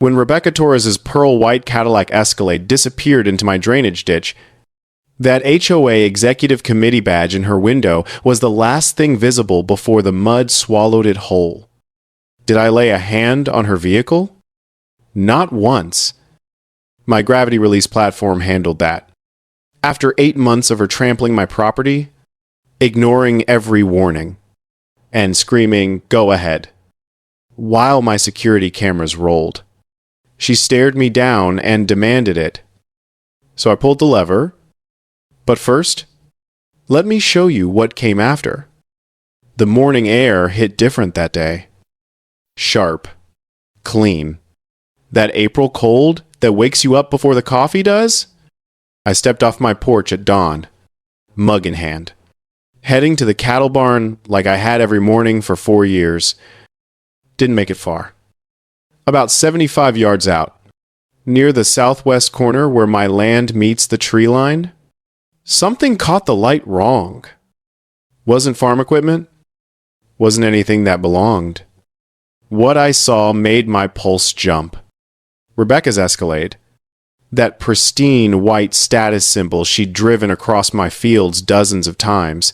When Rebecca Torres's pearl white Cadillac Escalade disappeared into my drainage ditch, that HOA executive committee badge in her window was the last thing visible before the mud swallowed it whole. Did I lay a hand on her vehicle? Not once. My gravity release platform handled that. After 8 months of her trampling my property, ignoring every warning, and screaming, "Go ahead," while my security cameras rolled, she stared me down and demanded it. So I pulled the lever. But first, let me show you what came after. The morning air hit different that day. Sharp. Clean. That April cold that wakes you up before the coffee does? I stepped off my porch at dawn, mug in hand, heading to the cattle barn like I had every morning for 4 years. Didn't make it far. About 75 yards out, near the southwest corner where my land meets the tree line, something caught the light wrong. Wasn't farm equipment. Wasn't anything that belonged. What I saw made my pulse jump. Rebecca's Escalade, that pristine white status symbol she'd driven across my fields dozens of times,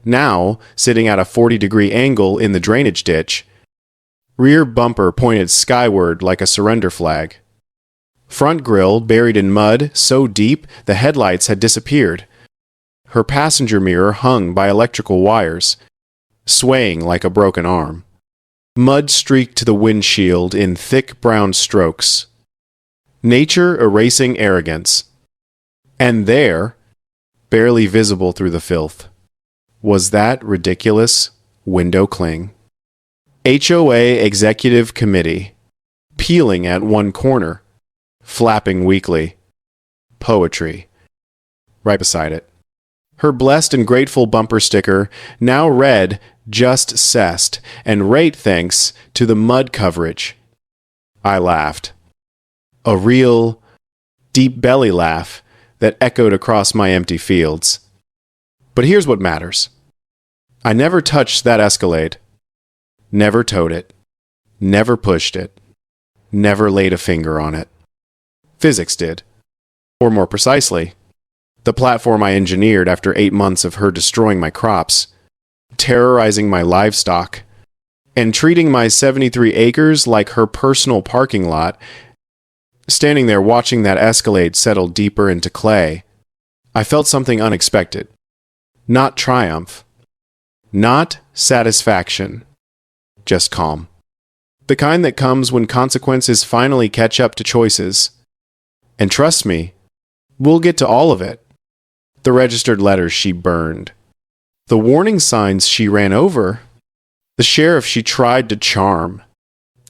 now sitting at a 40-degree angle in the drainage ditch. Rear bumper pointed skyward like a surrender flag. Front grille buried in mud so deep the headlights had disappeared. Her passenger mirror hung by electrical wires, swaying like a broken arm. Mud streaked the windshield in thick brown strokes. Nature erasing arrogance. And there, barely visible through the filth, was that ridiculous window cling. HOA Executive Committee, peeling at one corner, flapping weakly. Poetry. Right beside it. Her blessed and grateful bumper sticker now read "Just Cessed" and "Rate thanks to the mud coverage." I laughed. A real, deep belly laugh that echoed across my empty fields. But here's what matters. I never touched that Escalade. Never towed it. Never pushed it. Never laid a finger on it. Physics did. Or more precisely, the platform I engineered after 8 months of her destroying my crops, terrorizing my livestock, and treating my 73 acres like her personal parking lot. Standing there watching that Escalade settle deeper into clay, I felt something unexpected. Not triumph. Not satisfaction. Just calm. The kind that comes when consequences finally catch up to choices. And trust me, we'll get to all of it. The registered letters she burned. The warning signs she ran over. The sheriff she tried to charm.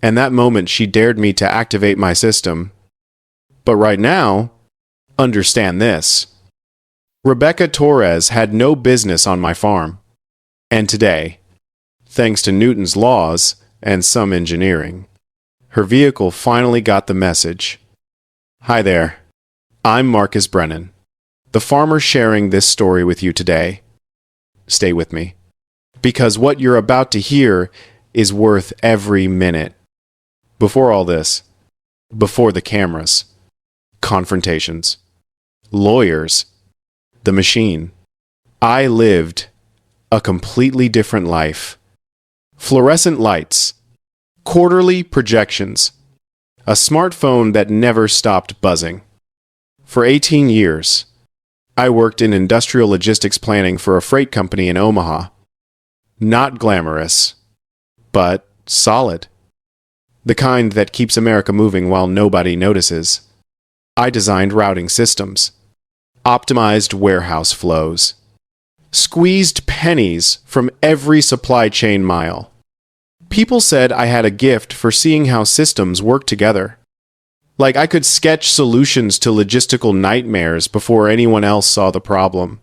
And that moment she dared me to activate my system. But right now, understand this. Rebecca Torres had no business on my farm. And today, thanks to Newton's laws and some engineering, her vehicle finally got the message. Hi there. I'm Marcus Brennan, the farmer sharing this story with you today. Stay with me, because what you're about to hear is worth every minute. Before all this, before the cameras, confrontations, lawyers, the machine, I lived a completely different life. Fluorescent lights, quarterly projections, a smartphone that never stopped buzzing. For 18 years, I worked in industrial logistics planning for a freight company in Omaha. Not glamorous, but solid. The kind that keeps America moving while nobody notices. I designed routing systems, optimized warehouse flows, squeezed pennies from every supply chain mile. People said I had a gift for seeing how systems work together. Like I could sketch solutions to logistical nightmares before anyone else saw the problem.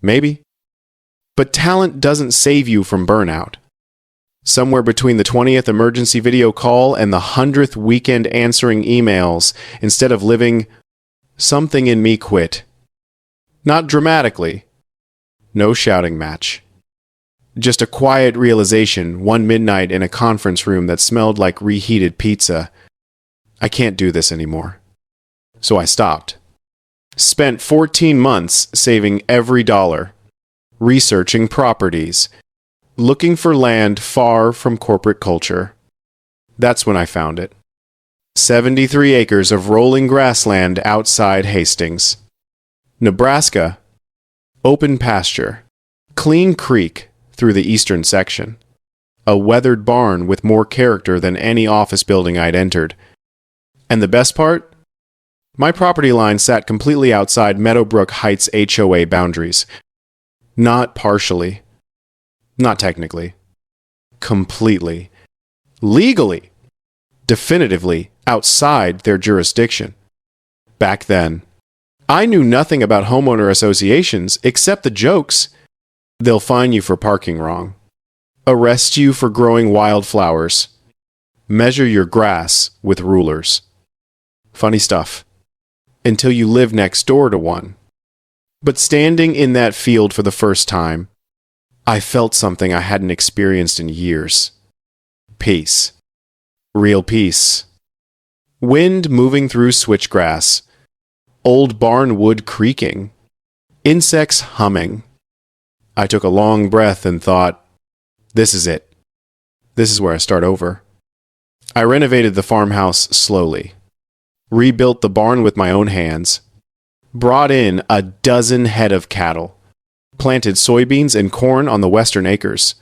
Maybe. But talent doesn't save you from burnout. Somewhere between the 20th emergency video call and the 100th weekend answering emails, instead of living, something in me quit. Not dramatically. No shouting match. Just a quiet realization one midnight in a conference room that smelled like reheated pizza. I can't do this anymore. So I stopped. Spent 14 months saving every dollar, researching properties, looking for land far from corporate culture. That's when I found it. 73 acres of rolling grassland outside Hastings. Nebraska, open pasture, clean creek through the eastern section, a weathered barn with more character than any office building I'd entered. And the best part? My property line sat completely outside Meadowbrook Heights HOA boundaries. Not partially. Not technically. Completely. Legally. Definitively outside their jurisdiction. Back then, I knew nothing about homeowner associations except the jokes. They'll fine you for parking wrong, arrest you for growing wildflowers, measure your grass with rulers. Funny stuff. Until you live next door to one. But standing in that field for the first time, I felt something I hadn't experienced in years. Peace. Real peace. Wind moving through switchgrass. Old barn wood creaking. Insects humming. I took a long breath and thought, this is it. This is where I start over. I renovated the farmhouse slowly. Rebuilt the barn with my own hands. Brought in a dozen head of cattle. Planted soybeans and corn on the western acres.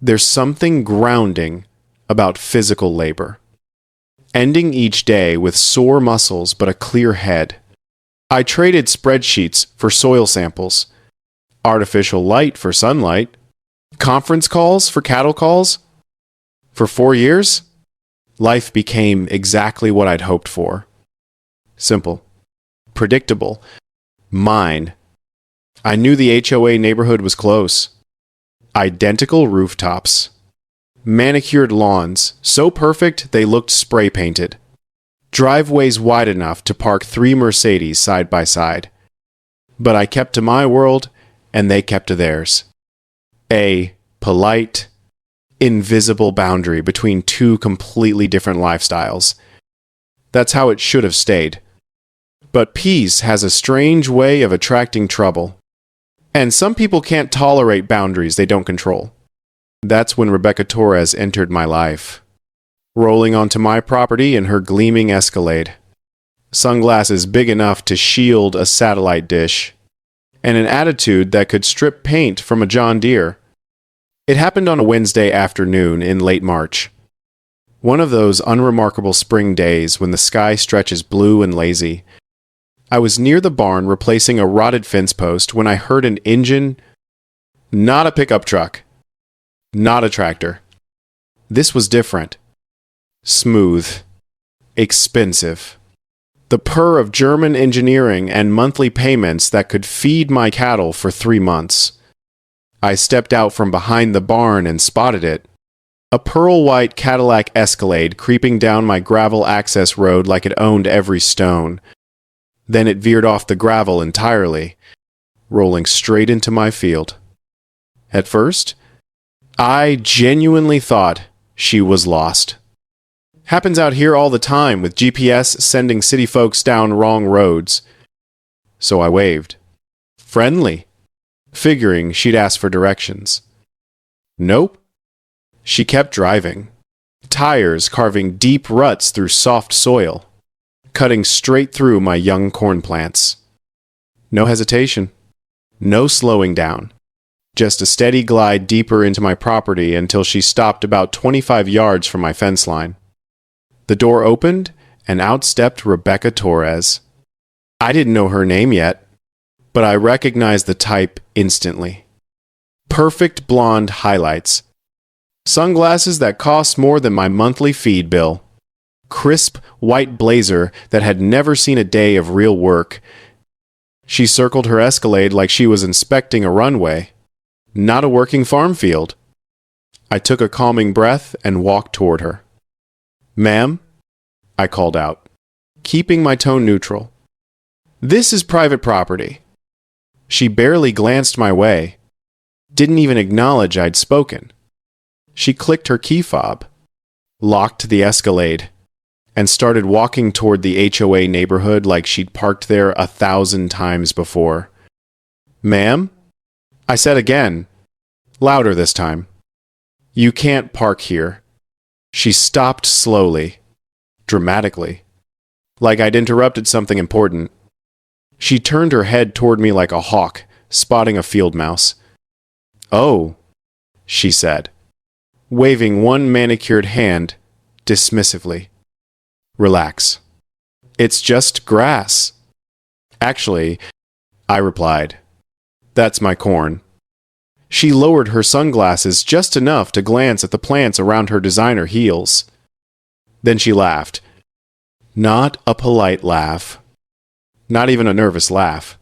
There's something grounding about physical labor. Ending each day with sore muscles but a clear head. I traded spreadsheets for soil samples. Artificial light for sunlight. Conference calls for cattle calls. For 4 years, life became exactly what I'd hoped for. Simple. Predictable. Mine. I knew the HOA neighborhood was close. Identical rooftops. Manicured lawns, so perfect they looked spray painted. Driveways wide enough to park 3 Mercedes side by side. But I kept to my world, and they kept to theirs. A polite, invisible boundary between 2 completely different lifestyles. That's how it should have stayed. But peace has a strange way of attracting trouble. And some people can't tolerate boundaries they don't control. That's when Rebecca Torres entered my life. Rolling onto my property in her gleaming Escalade. Sunglasses big enough to shield a satellite dish. And an attitude that could strip paint from a John Deere. It happened on a Wednesday afternoon in late March. One of those unremarkable spring days when the sky stretches blue and lazy. I was near the barn replacing a rotted fence post when I heard an engine. Not a pickup truck. Not a tractor. This was different. Smooth. Expensive. The purr of German engineering and monthly payments that could feed my cattle for 3 months. I stepped out from behind the barn and spotted it. A pearl-white Cadillac Escalade creeping down my gravel access road like it owned every stone. Then it veered off the gravel entirely, rolling straight into my field. At first, I genuinely thought she was lost. Happens out here all the time with GPS sending city folks down wrong roads. So I waved. Friendly. Figuring she'd ask for directions. Nope. She kept driving. Tires carving deep ruts through soft soil. Cutting straight through my young corn plants. No hesitation. No slowing down. Just a steady glide deeper into my property until she stopped about 25 yards from my fence line. The door opened, and out stepped Rebecca Torres. I didn't know her name yet, but I recognized the type instantly. Perfect blonde highlights. Sunglasses that cost more than my monthly feed bill. Crisp white blazer that had never seen a day of real work. She circled her Escalade like she was inspecting a runway, not a working farm field. I took a calming breath and walked toward her. "Ma'am," I called out, keeping my tone neutral. "This is private property." She barely glanced my way, didn't even acknowledge I'd spoken. She clicked her key fob, locked the Escalade, and started walking toward the HOA neighborhood like she'd parked there 1,000 times before. "Ma'am?" I said again, louder this time. "You can't park here." She stopped slowly, dramatically, like I'd interrupted something important. She turned her head toward me like a hawk, spotting a field mouse. "Oh," she said, waving one manicured hand dismissively. "Relax. It's just grass." "Actually," I replied, "that's my corn." She lowered her sunglasses just enough to glance at the plants around her designer heels. Then she laughed. Not a polite laugh. Not even a nervous laugh.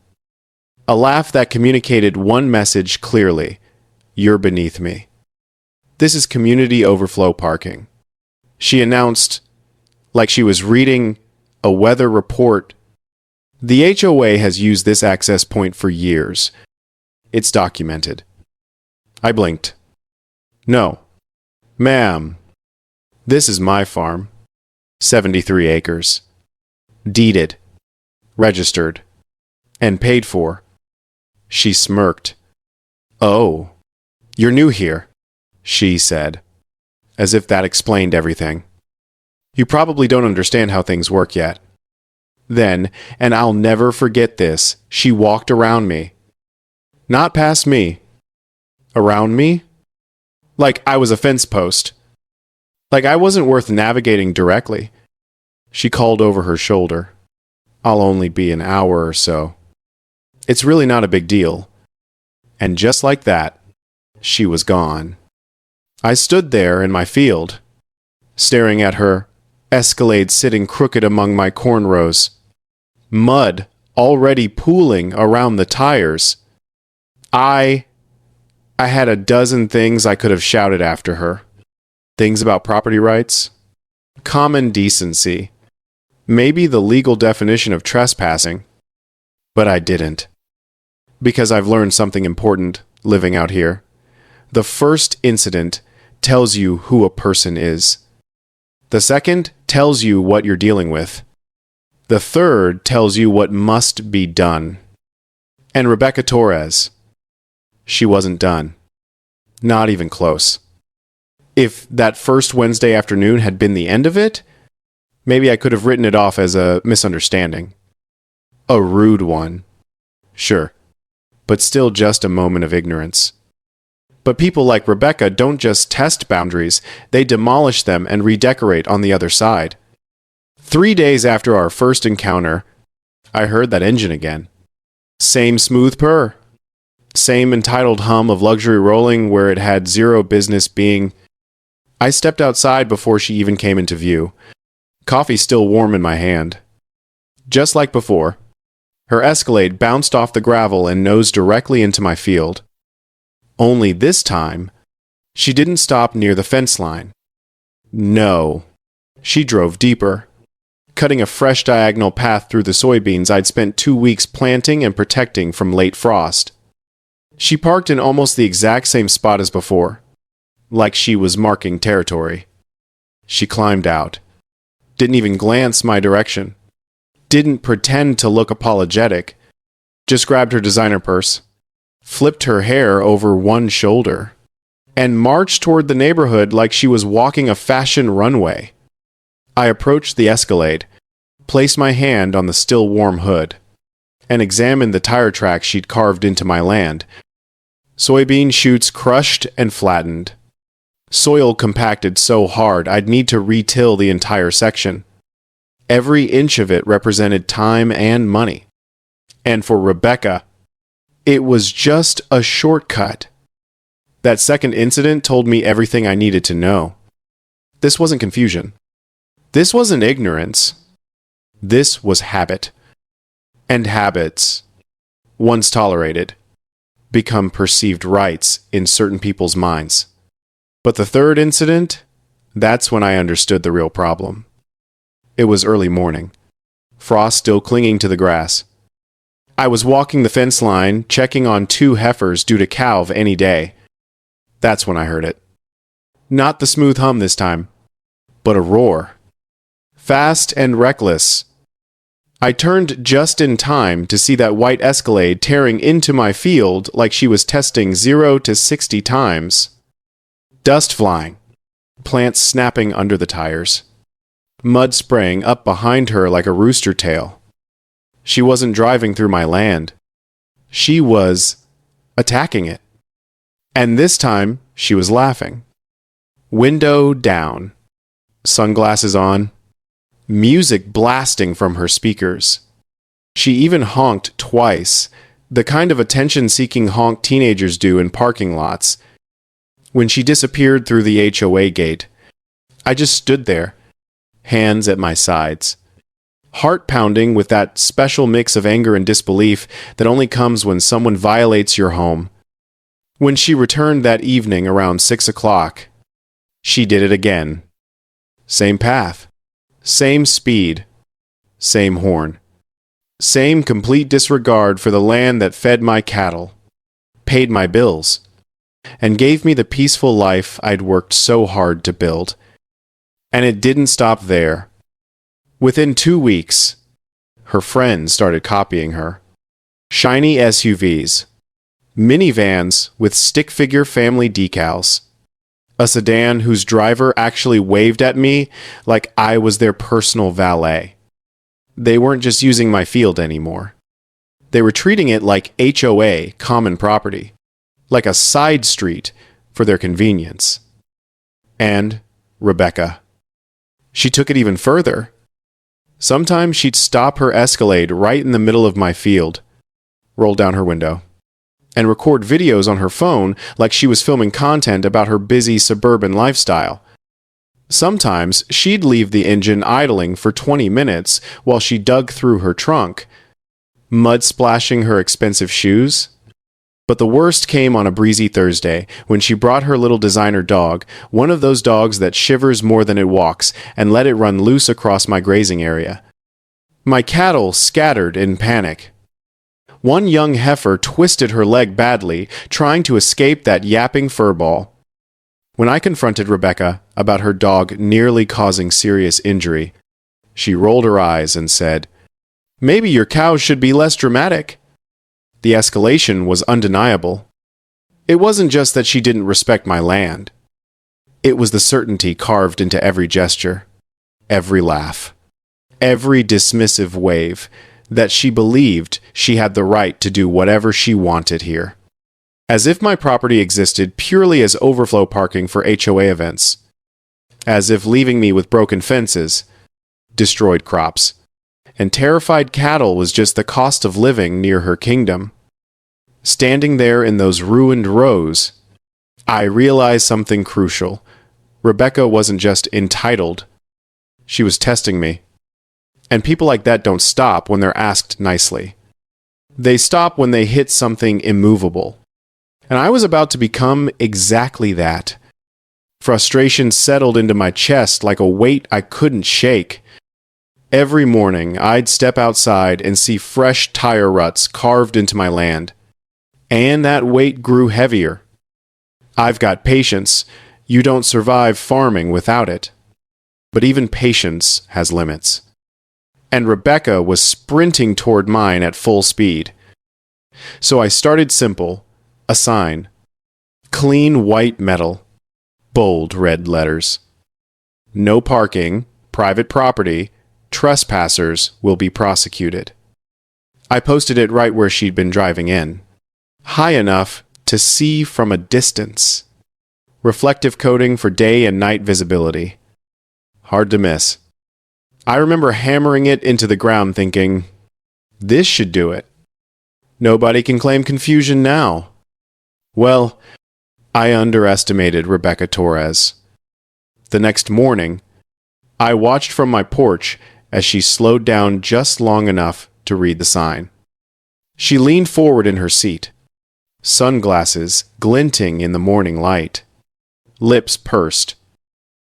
A laugh that communicated one message clearly. "You're beneath me. This is community overflow parking." She announced, like she was reading a weather report. "The HOA has used this access point for years. It's documented." I blinked. "No. Ma'am, this is my farm. 73 acres. Deeded, registered, and paid for." She smirked. "Oh, you're new here," she said, as if that explained everything. "You probably don't understand how things work yet." Then, and I'll never forget this, she walked around me. Not past me. Around me? Like I was a fence post. Like I wasn't worth navigating directly. She called over her shoulder. "I'll only be an hour or so. It's really not a big deal." And just like that, she was gone. I stood there in my field, staring at her, Escalade sitting crooked among my corn rows, mud already pooling around the tires. I had a dozen things I could have shouted after her. Things about property rights, common decency, maybe the legal definition of trespassing. But I didn't. Because I've learned something important living out here. The first incident tells you who a person is. The second tells you what you're dealing with. The third tells you what must be done. And Rebecca Torres, she wasn't done. Not even close. If that first Wednesday afternoon had been the end of it, maybe I could have written it off as a misunderstanding. A rude one. Sure. But still just a moment of ignorance. But people like Rebecca don't just test boundaries, they demolish them and redecorate on the other side. 3 days after our first encounter, I heard that engine again. Same smooth purr. Same entitled hum of luxury rolling where it had zero business being. I stepped outside before she even came into view. Coffee still warm in my hand. Just like before, her Escalade bounced off the gravel and nosed directly into my field. Only this time, she didn't stop near the fence line. No, she drove deeper, cutting a fresh diagonal path through the soybeans I'd spent 2 weeks planting and protecting from late frost. She parked in almost the exact same spot as before, like she was marking territory. She climbed out, didn't even glance my direction, didn't pretend to look apologetic, just grabbed her designer purse, flipped her hair over one shoulder, and marched toward the neighborhood like she was walking a fashion runway. I approached the Escalade, placed my hand on the still warm hood, and examined the tire tracks she'd carved into my land. Soybean shoots crushed and flattened. Soil compacted so hard I'd need to re-till the entire section. Every inch of it represented time and money. And for Rebecca, it was just a shortcut. That second incident told me everything I needed to know. This wasn't confusion. This wasn't ignorance. This was habit. And habits, once tolerated, become perceived rights in certain people's minds. But the third incident, that's when I understood the real problem. It was early morning, frost still clinging to the grass. I was walking the fence line, checking on 2 heifers due to calve any day. That's when I heard it. Not the smooth hum this time, but a roar. fast and reckless. I turned just in time to see that white Escalade tearing into my field like she was testing 0 to 60 times. Dust flying, plants snapping under the tires, mud spraying up behind her like a rooster tail. She wasn't driving through my land. She was attacking it. And this time, she was laughing. Window down, sunglasses on, music blasting from her speakers. She even honked twice, the kind of attention-seeking honk teenagers do in parking lots. When she disappeared through the HOA gate, I just stood there, hands at my sides, heart pounding with that special mix of anger and disbelief that only comes when someone violates your home. When she returned that evening around 6 o'clock, she did it again. Same path. Same speed, same horn, same complete disregard for the land that fed my cattle, paid my bills, and gave me the peaceful life I'd worked so hard to build. And it didn't stop there. Within 2 weeks, her friends started copying her. Shiny SUVs, minivans with stick-figure family decals, a sedan whose driver actually waved at me like I was their personal valet. They weren't just using my field anymore. They were treating it like HOA, common property, like a side street for their convenience. And Rebecca. She took it even further. Sometimes she'd stop her Escalade right in the middle of my field, roll down her window, and record videos on her phone like she was filming content about her busy suburban lifestyle. Sometimes she'd leave the engine idling for 20 minutes while she dug through her trunk, mud splashing her expensive shoes. But the worst came on a breezy Thursday when she brought her little designer dog, one of those dogs that shivers more than it walks, and let it run loose across my grazing area. My cattle scattered in panic. One young heifer twisted her leg badly, trying to escape that yapping furball. When I confronted Rebecca about her dog nearly causing serious injury, she rolled her eyes and said, "Maybe your cows should be less dramatic." The escalation was undeniable. It wasn't just that she didn't respect my land. It was the certainty carved into every gesture, every laugh, every dismissive wave, that she believed she had the right to do whatever she wanted here. As if my property existed purely as overflow parking for HOA events. As if leaving me with broken fences, destroyed crops, and terrified cattle was just the cost of living near her kingdom. Standing there in those ruined rows, I realized something crucial. Rebecca wasn't just entitled. She was testing me. And people like that don't stop when they're asked nicely. They stop when they hit something immovable. And I was about to become exactly that. Frustration settled into my chest like a weight I couldn't shake. Every morning, I'd step outside and see fresh tire ruts carved into my land. And that weight grew heavier. I've got patience. You don't survive farming without it. But even patience has limits. And Rebecca was sprinting toward mine at full speed. So I started simple, a sign. Clean white metal, bold red letters. No parking, private property, trespassers will be prosecuted. I posted it right where she'd been driving in, high enough to see from a distance. Reflective coating for day and night visibility. Hard to miss. I remember hammering it into the ground thinking, this should do it. Nobody can claim confusion now. Well, I underestimated Rebecca Torres. The next morning, I watched from my porch as she slowed down just long enough to read the sign. She leaned forward in her seat, sunglasses glinting in the morning light, lips pursed.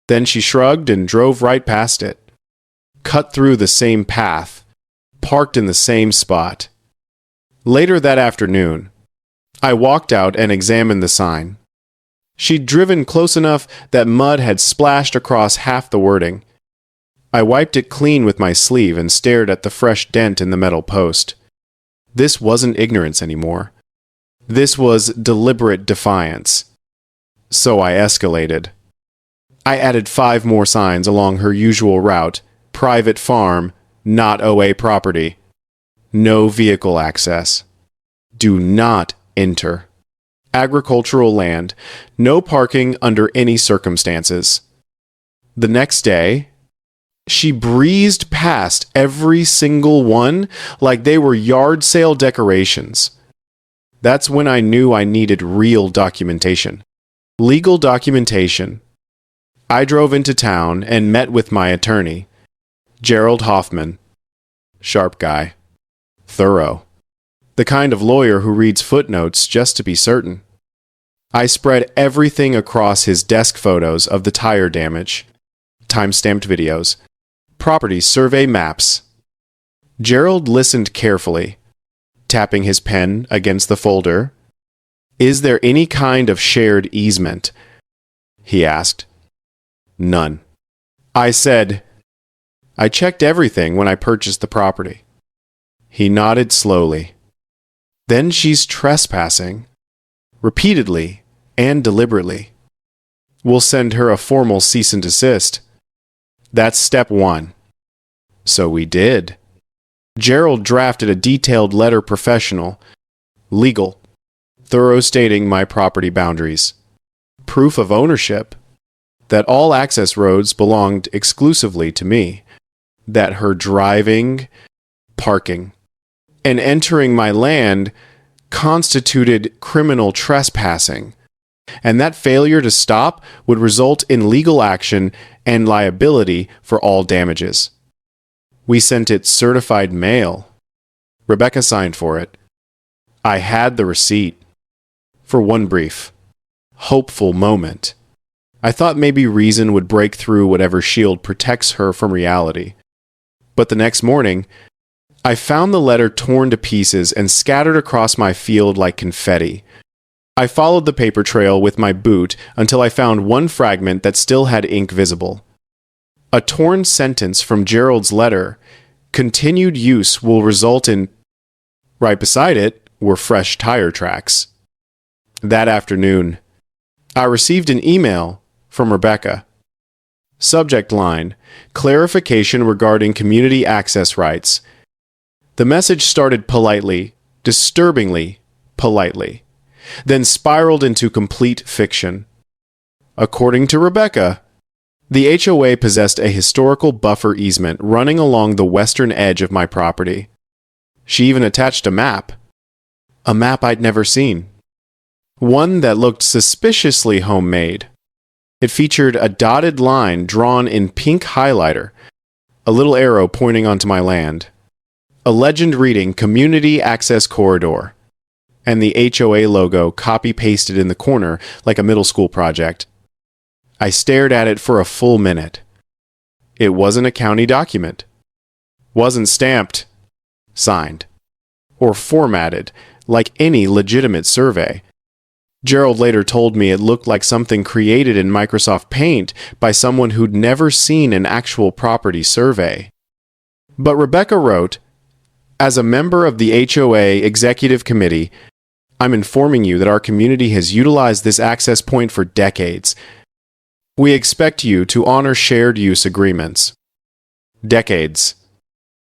Then she shrugged and drove right past it. Cut through the same path, parked in the same spot. Later that afternoon, I walked out and examined the sign. She'd driven close enough that mud had splashed across half the wording. I wiped it clean with my sleeve and stared at the fresh dent in the metal post. This wasn't ignorance anymore. This was deliberate defiance. So I escalated. I added 5 more signs along her usual route: private farm, not OA property. No vehicle access. Do not enter. Agricultural land. No parking under any circumstances. The next day, she breezed past every single one like they were yard sale decorations. That's when I knew I needed real documentation. Legal documentation. I drove into town and met with my attorney, Gerald Hoffman. Sharp guy. Thorough. The kind of lawyer who reads footnotes just to be certain. I spread everything across his desk: photos of the tire damage, time-stamped videos, property survey maps. Gerald listened carefully, tapping his pen against the folder. "Is there any kind of shared easement?" he asked. "None." I said, "I checked everything when I purchased the property." He nodded slowly. "Then she's trespassing, repeatedly and deliberately. We'll send her a formal cease and desist. That's step 1. So we did. Gerald drafted a detailed letter, professional, legal, thorough, stating my property boundaries, proof of ownership, that all access roads belonged exclusively to me, that her driving, parking, and entering my land constituted criminal trespassing, and that failure to stop would result in legal action and liability for all damages. We sent it certified mail. Rebecca signed for it. I had the receipt. For one brief, hopeful moment, I thought maybe reason would break through whatever shield protects her from reality. But the next morning, I found the letter torn to pieces and scattered across my field like confetti. I followed the paper trail with my boot until I found one fragment that still had ink visible. A torn sentence from Gerald's letter: "Continued use will result in..." Right beside it were fresh tire tracks. That afternoon, I received an email from Rebecca. Subject line: clarification regarding community access rights. The message started politely, disturbingly politely, then spiraled into complete fiction. According to Rebecca, the HOA possessed a historical buffer easement running along the western edge of my property. She even attached a map I'd never seen. One that looked suspiciously homemade. It featured a dotted line drawn in pink highlighter, a little arrow pointing onto my land, a legend reading "Community Access Corridor," and the HOA logo copy-pasted in the corner like a middle school project. I stared at it for a full minute. It wasn't a county document. Wasn't stamped, signed, or formatted like any legitimate survey. Gerald later told me it looked like something created in Microsoft Paint by someone who'd never seen an actual property survey. But Rebecca wrote, "As a member of the HOA Executive Committee, I'm informing you that our community has utilized this access point for decades. We expect you to honor shared use agreements." Decades.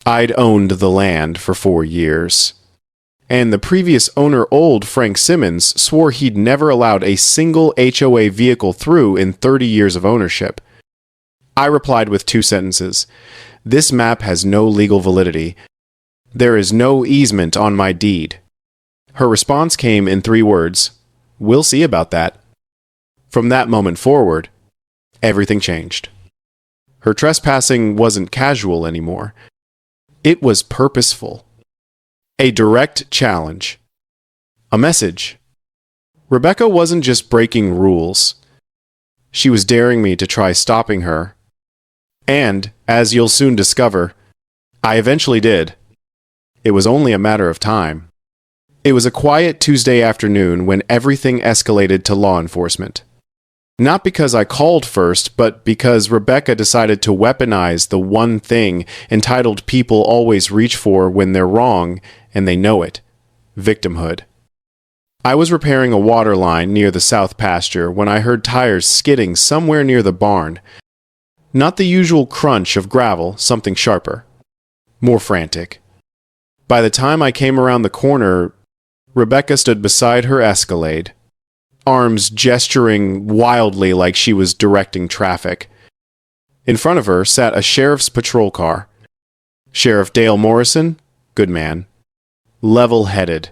I'd owned the land for 4 years. And the previous owner, old Frank Simmons, swore he'd never allowed a single HOA vehicle through in 30 years of ownership. I replied with 2 sentences. "This map has no legal validity. There is no easement on my deed." Her response came in 3 words: "We'll see about that." From that moment forward, everything changed. Her trespassing wasn't casual anymore. It was purposeful. A direct challenge. A message. Rebecca wasn't just breaking rules. She was daring me to try stopping her. And, as you'll soon discover, I eventually did. It was only a matter of time. It was a quiet Tuesday afternoon when everything escalated to law enforcement. Not because I called first, but because Rebecca decided to weaponize the one thing entitled people always reach for when they're wrong and they know it: victimhood. I was repairing a water line near the south pasture when I heard tires skidding somewhere near the barn. Not the usual crunch of gravel, something sharper. More frantic. By the time I came around the corner, Rebecca stood beside her Escalade, arms gesturing wildly like she was directing traffic. In front of her sat a sheriff's patrol car. Sheriff Dale Morrison, good man, level-headed,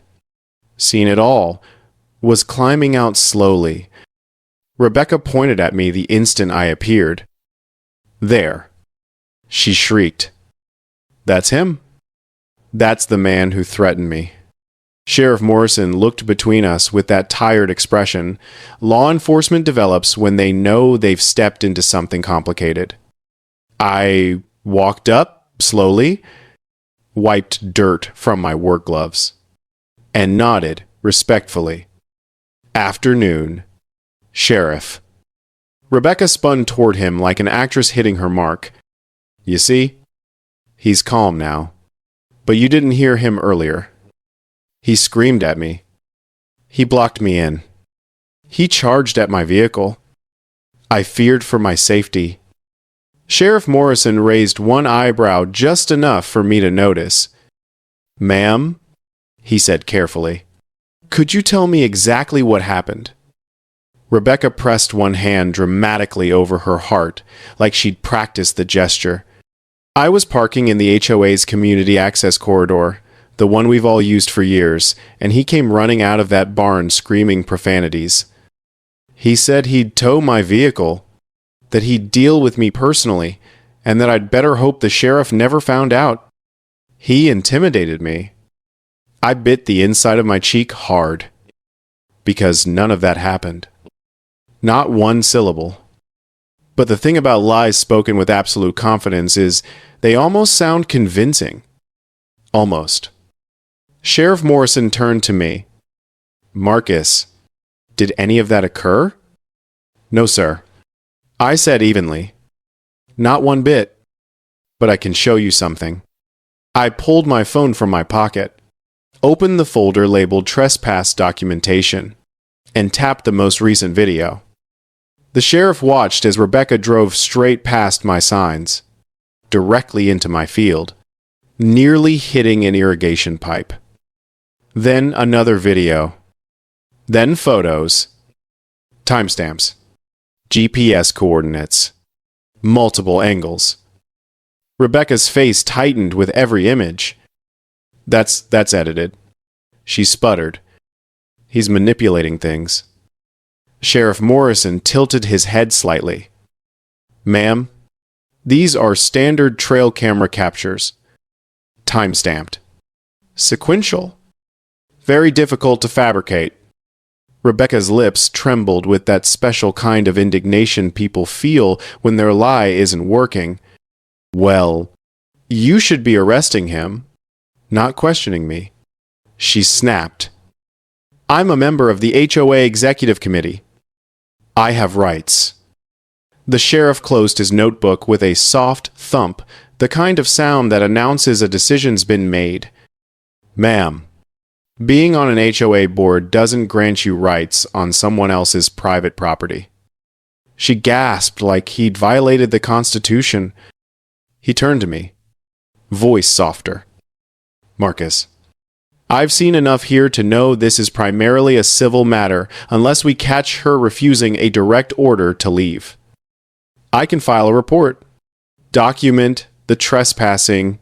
seen it all, was climbing out slowly. Rebecca pointed at me the instant I appeared. There. She shrieked. That's him. That's the man who threatened me. Sheriff Morrison looked between us with that tired expression law enforcement develops when they know they've stepped into something complicated. I walked up, slowly, wiped dirt from my work gloves, and nodded respectfully. Afternoon, Sheriff. Rebecca spun toward him like an actress hitting her mark. You see? He's calm now. But you didn't hear him earlier. He screamed at me. He blocked me in. He charged at my vehicle. I feared for my safety. Sheriff Morrison raised one eyebrow just enough for me to notice. Ma'am, he said carefully, could you tell me exactly what happened? Rebecca pressed one hand dramatically over her heart, like she'd practiced the gesture. I was parking in the HOA's community access corridor, the one we've all used for years, and he came running out of that barn screaming profanities. He said he'd tow my vehicle, that he'd deal with me personally, and that I'd better hope the sheriff never found out. He intimidated me. I bit the inside of my cheek hard, because none of that happened. Not one syllable. But the thing about lies spoken with absolute confidence is they almost sound convincing. Almost. Sheriff Morrison turned to me. Marcus, did any of that occur? No, sir. I said evenly. Not one bit. But I can show you something. I pulled my phone from my pocket, opened the folder labeled Trespass Documentation, and tapped the most recent video. The sheriff watched as Rebecca drove straight past my signs, directly into my field, nearly hitting an irrigation pipe. Then another video. Then photos. Timestamps. GPS coordinates. Multiple angles. Rebecca's face tightened with every image. That's edited. She sputtered. He's manipulating things. Sheriff Morrison tilted his head slightly. Ma'am, these are standard trail camera captures. Time-stamped. Sequential. Very difficult to fabricate. Rebecca's lips trembled with that special kind of indignation people feel when their lie isn't working. Well, you should be arresting him, not questioning me. She snapped. I'm a member of the HOA Executive Committee. I have rights. The sheriff closed his notebook with a soft thump, the kind of sound that announces a decision's been made. Ma'am, being on an HOA board doesn't grant you rights on someone else's private property. She gasped like he'd violated the Constitution. He turned to me, voice softer. Marcus, I've seen enough here to know this is primarily a civil matter unless we catch her refusing a direct order to leave. I can file a report, document the trespassing,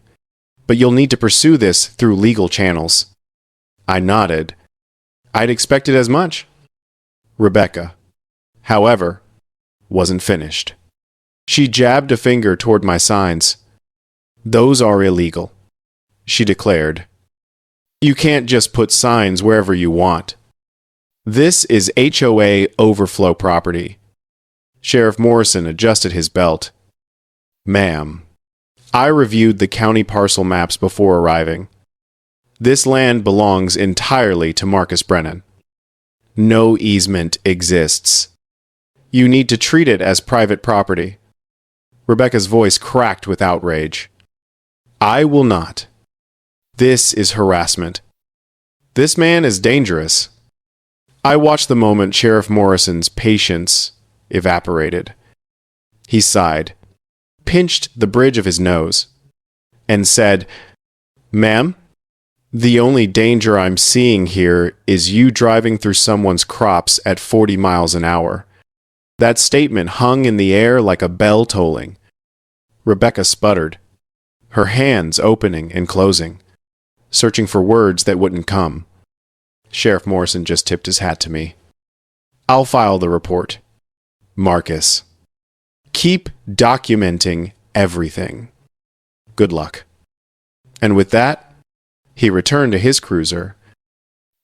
but you'll need to pursue this through legal channels. I nodded. I'd expected as much. Rebecca, however, wasn't finished. She jabbed a finger toward my signs. Those are illegal, she declared. You can't just put signs wherever you want. This is HOA overflow property. Sheriff Morrison adjusted his belt. Ma'am, I reviewed the county parcel maps before arriving. This land belongs entirely to Marcus Brennan. No easement exists. You need to treat it as private property." Rebecca's voice cracked with outrage. "I will not. This is harassment. This man is dangerous." I watched the moment Sheriff Morrison's patience evaporated. He sighed, pinched the bridge of his nose, and said, "Ma'am, the only danger I'm seeing here is you driving through someone's crops at 40 miles an hour." That statement hung in the air like a bell tolling. Rebecca sputtered, her hands opening and closing, searching for words that wouldn't come. Sheriff Morrison just tipped his hat to me. "I'll file the report. Marcus, keep documenting everything. Good luck." And with that, he returned to his cruiser.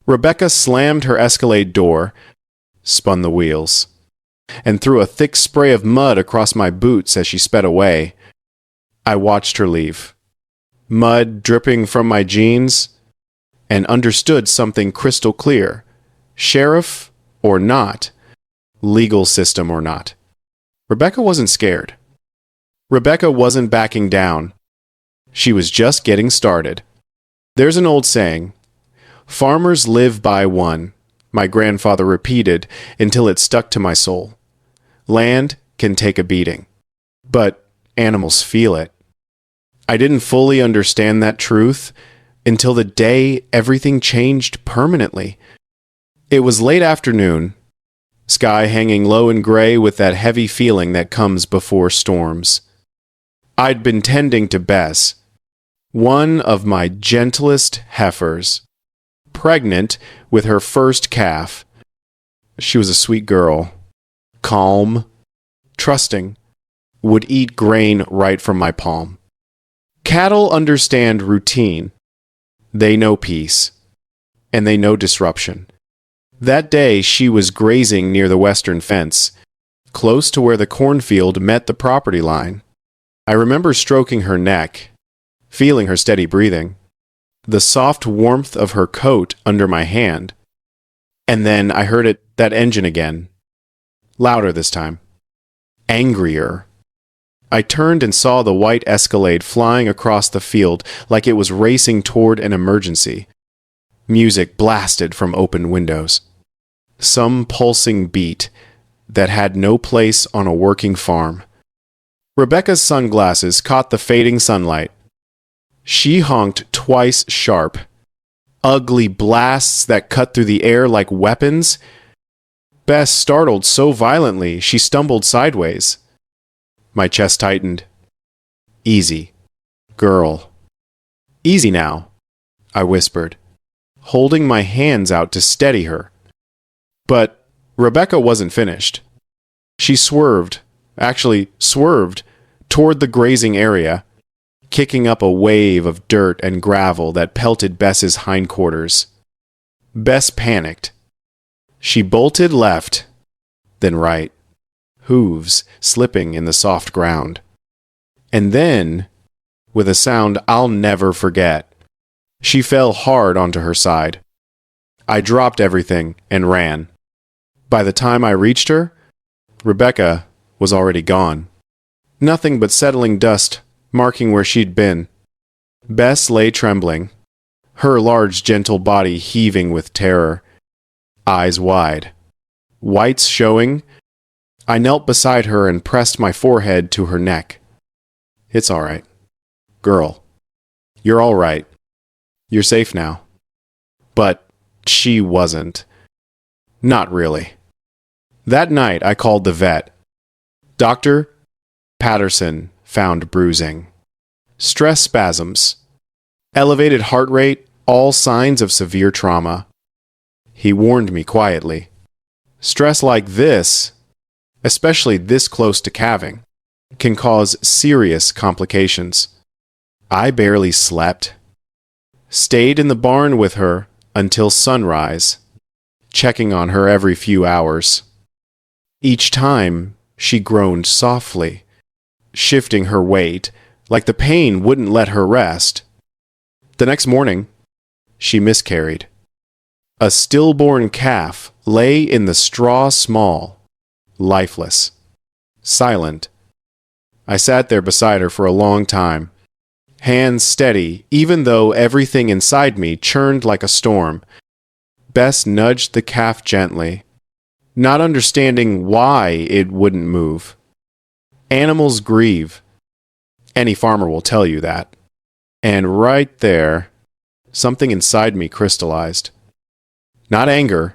Rebecca slammed her Escalade door, spun the wheels, and threw a thick spray of mud across my boots as she sped away. I watched her leave, mud dripping from my jeans, and understood something crystal clear. Sheriff or not, legal system or not, Rebecca wasn't scared. Rebecca wasn't backing down. She was just getting started. There's an old saying, "Farmers live by one," my grandfather repeated until it stuck to my soul. Land can take a beating, but animals feel it. I didn't fully understand that truth until the day everything changed permanently. It was late afternoon, sky hanging low and gray with that heavy feeling that comes before storms. I'd been tending to Bess, one of my gentlest heifers, pregnant with her first calf. She was a sweet girl, calm, trusting, would eat grain right from my palm. Cattle understand routine. They know peace, and they know disruption. That day she was grazing near the western fence, close to where the cornfield met the property line. I remember stroking her neck, feeling her steady breathing, the soft warmth of her coat under my hand. And then I heard that engine again. Louder this time. Angrier. I turned and saw the white Escalade flying across the field like it was racing toward an emergency. Music blasted from open windows. Some pulsing beat that had no place on a working farm. Rebecca's sunglasses caught the fading sunlight. She honked twice sharp. Ugly blasts that cut through the air like weapons. Bess startled so violently she stumbled sideways. My chest tightened. "Easy, girl. Easy now," I whispered, holding my hands out to steady her. But Rebecca wasn't finished. She swerved toward the grazing area, kicking up a wave of dirt and gravel that pelted Bess's hindquarters. Bess panicked. She bolted left, then right, hooves slipping in the soft ground. And then, with a sound I'll never forget, she fell hard onto her side. I dropped everything and ran. By the time I reached her, Rebecca was already gone. Nothing but settling dust marking where she'd been. Bess lay trembling, her large, gentle body heaving with terror, eyes wide, whites showing. I knelt beside her and pressed my forehead to her neck. "It's all right. Girl, you're all right. You're safe now." But she wasn't. Not really. That night I called the vet. Dr. Patterson found bruising, stress spasms, elevated heart rate, all signs of severe trauma. He warned me quietly. Stress like this, especially this close to calving, can cause serious complications. I barely slept. Stayed in the barn with her until sunrise, checking on her every few hours. Each time, she groaned softly, shifting her weight, like the pain wouldn't let her rest. The next morning, she miscarried. A stillborn calf lay in the straw small, lifeless, silent. I sat there beside her for a long time, hands steady, even though everything inside me churned like a storm. Bess nudged the calf gently, not understanding why it wouldn't move. Animals grieve. Any farmer will tell you that. And right there, something inside me crystallized. Not anger,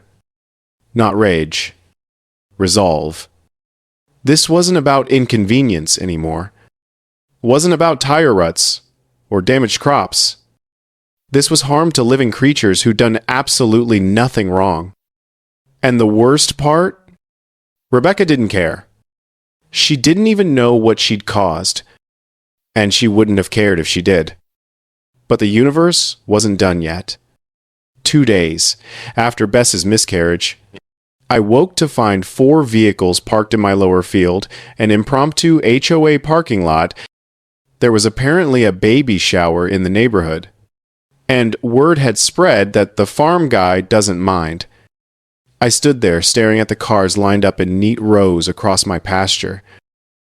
not rage. Resolve. This wasn't about inconvenience anymore. It wasn't about tire ruts or damaged crops. This was harm to living creatures who'd done absolutely nothing wrong. And the worst part? Rebecca didn't care. She didn't even know what she'd caused, and she wouldn't have cared if she did. But the universe wasn't done yet. 2 days after Bess's miscarriage, I woke to find 4 vehicles parked in my lower field, an impromptu HOA parking lot. There was apparently a baby shower in the neighborhood. And word had spread that the farm guy doesn't mind. I stood there staring at the cars lined up in neat rows across my pasture.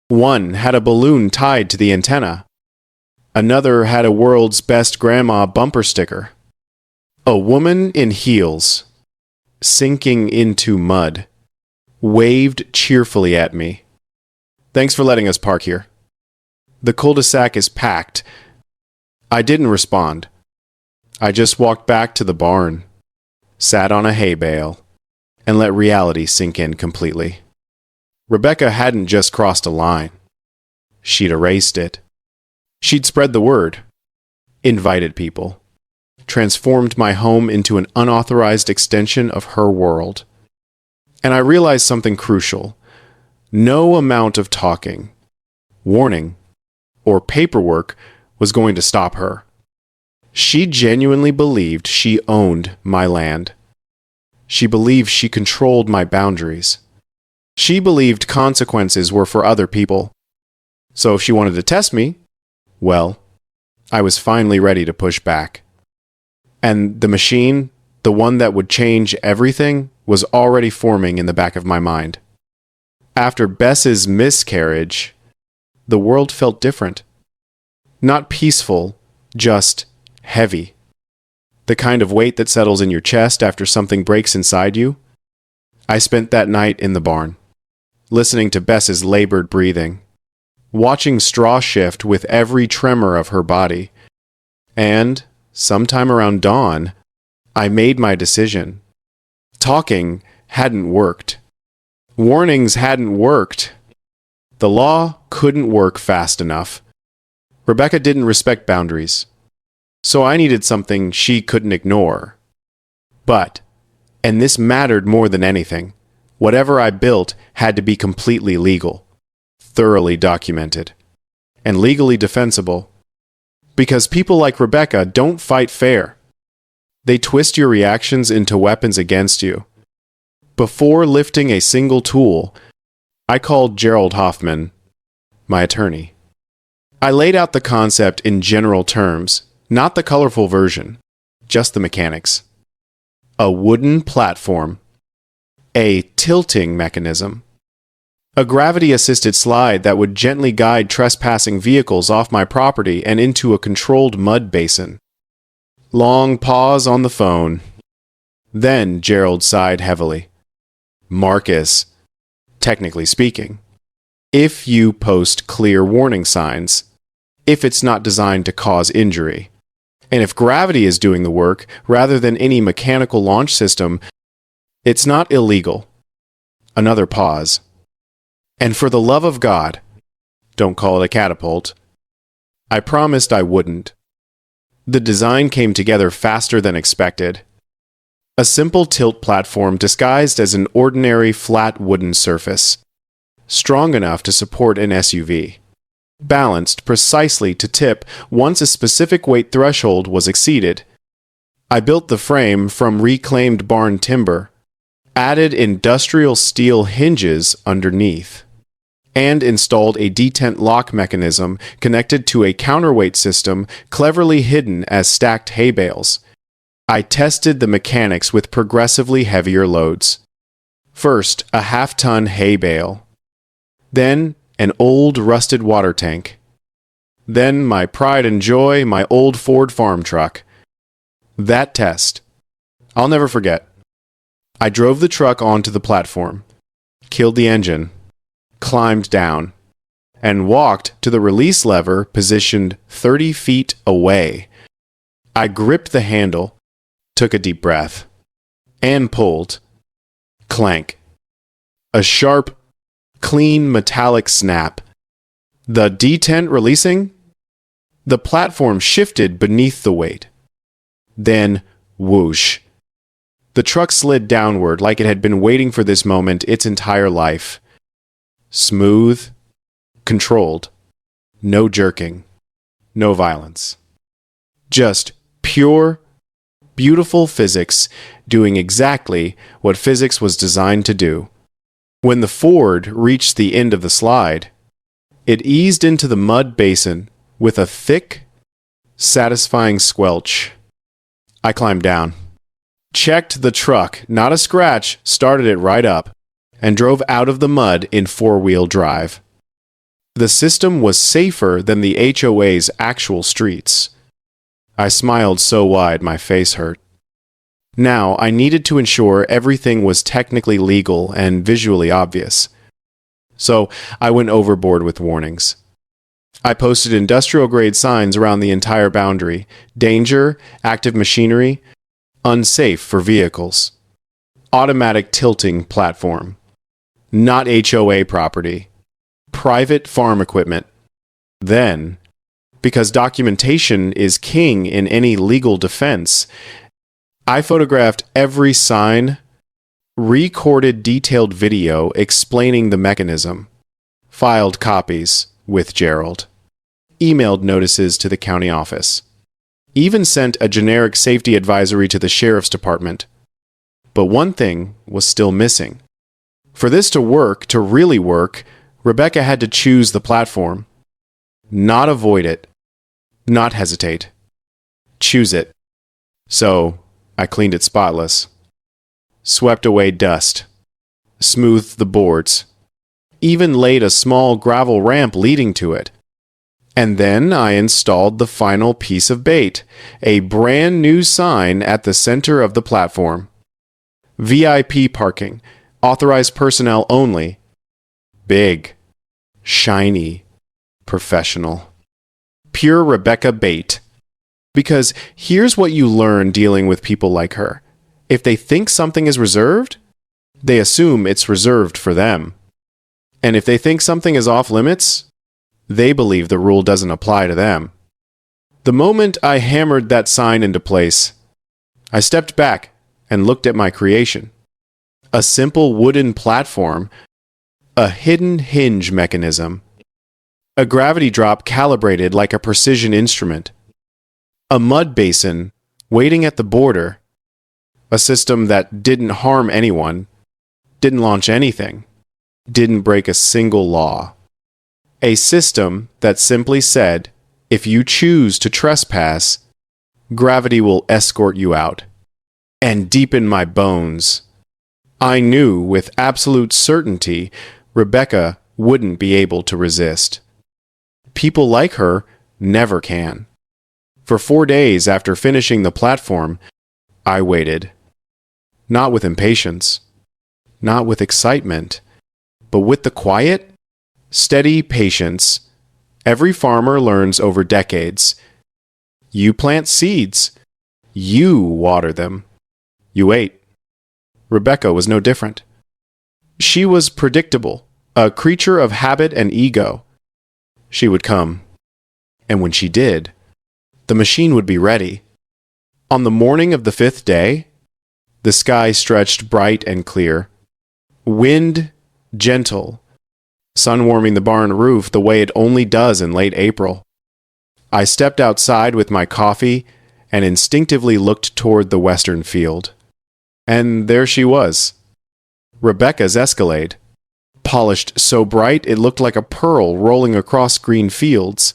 One had a balloon tied to the antenna. Another had a world's best grandma bumper sticker. A woman in heels, sinking into mud, waved cheerfully at me. "Thanks for letting us park here. The cul-de-sac is packed." I didn't respond. I just walked back to the barn, sat on a hay bale, and let reality sink in completely. Rebecca hadn't just crossed a line. She'd erased it. She'd spread the word, invited people, transformed my home into an unauthorized extension of her world. And I realized something crucial. No amount of talking, warning, or paperwork was going to stop her. She genuinely believed she owned my land. She believed she controlled my boundaries. She believed consequences were for other people. So if she wanted to test me, well, I was finally ready to push back. And the machine, the one that would change everything, was already forming in the back of my mind. After Bess's miscarriage, the world felt different. Not peaceful, just heavy. The kind of weight that settles in your chest after something breaks inside you. I spent that night in the barn, listening to Bess's labored breathing, watching straw shift with every tremor of her body. And, sometime around dawn, I made my decision. Talking hadn't worked. Warnings hadn't worked. The law couldn't work fast enough. Rebecca didn't respect boundaries. So I needed something she couldn't ignore. But, and this mattered more than anything, whatever I built had to be completely legal, thoroughly documented, and legally defensible. Because people like Rebecca don't fight fair. They twist your reactions into weapons against you. Before lifting a single tool, I called Gerald Hoffman, my attorney. I laid out the concept in general terms, not the colorful version, just the mechanics. A wooden platform, a tilting mechanism, a gravity-assisted slide that would gently guide trespassing vehicles off my property and into a controlled mud basin. Long pause on the phone. Then Gerald sighed heavily. "Marcus, technically speaking, if you post clear warning signs, if it's not designed to cause injury, and if gravity is doing the work rather than any mechanical launch system, it's not illegal." Another pause. "And for the love of God, don't call it a catapult." I promised I wouldn't. The design came together faster than expected. A simple tilt platform disguised as an ordinary flat wooden surface, strong enough to support an SUV. Balanced precisely to tip once a specific weight threshold was exceeded. I built the frame from reclaimed barn timber, added industrial steel hinges underneath, and installed a detent lock mechanism connected to a counterweight system cleverly hidden as stacked hay bales. I tested the mechanics with progressively heavier loads. First, a half-ton hay bale. Then, an old rusted water tank. Then, my pride and joy, my old Ford farm truck. That test. I'll never forget. I drove the truck onto the platform, killed the engine, climbed down, and walked to the release lever positioned 30 feet away. I gripped the handle, took a deep breath, and pulled. Clank. A sharp, clean metallic snap. The detent releasing? The platform shifted beneath the weight. Then, whoosh. The truck slid downward like it had been waiting for this moment its entire life. Smooth, controlled, no jerking, no violence. Just pure, beautiful physics doing exactly what physics was designed to do. When the Ford reached the end of the slide, it eased into the mud basin with a thick, satisfying squelch. I climbed down, checked the truck, not a scratch, started it right up, and drove out of the mud in four-wheel drive. The system was safer than the HOA's actual streets. I smiled so wide my face hurt. Now, I needed to ensure everything was technically legal and visually obvious. So, I went overboard with warnings. I posted industrial-grade signs around the entire boundary. Danger, active machinery, unsafe for vehicles. Automatic tilting platform. Not HOA property. Private farm equipment. Then, because documentation is king in any legal defense, I photographed every sign, recorded detailed video explaining the mechanism, filed copies with Gerald, emailed notices to the county office, even sent a generic safety advisory to the sheriff's department. But one thing was still missing. For this to work, to really work, Rebecca had to choose the platform. Not avoid it. Not hesitate. Choose it. So, I cleaned it spotless. Swept away dust. Smoothed the boards. Even laid a small gravel ramp leading to it. And then I installed the final piece of bait, a brand new sign at the center of the platform. VIP parking, authorized personnel only. Big, shiny, professional. Pure Rebecca bait. Because here's what you learn dealing with people like her. If they think something is reserved, they assume it's reserved for them. And if they think something is off limits, they believe the rule doesn't apply to them. The moment I hammered that sign into place, I stepped back and looked at my creation. A simple wooden platform, a hidden hinge mechanism, a gravity drop calibrated like a precision instrument, a mud basin waiting at the border, a system that didn't harm anyone, didn't launch anything, didn't break a single law. A system that simply said, if you choose to trespass, gravity will escort you out. And deep in my bones, I knew with absolute certainty Rebecca wouldn't be able to resist. People like her never can. For 4 days after finishing the platform, I waited. Not with impatience, not with excitement, but with the quiet, steady patience every farmer learns over decades. You plant seeds. You water them. You wait. Rebecca was no different. She was predictable, a creature of habit and ego. She would come. And when she did, the machine would be ready. On the morning of the 5th day, the sky stretched bright and clear. Wind gentle. Sun warming the barn roof the way it only does in late April. I stepped outside with my coffee and instinctively looked toward the western field. And there she was. Rebecca's Escalade. Polished so bright it looked like a pearl rolling across green fields.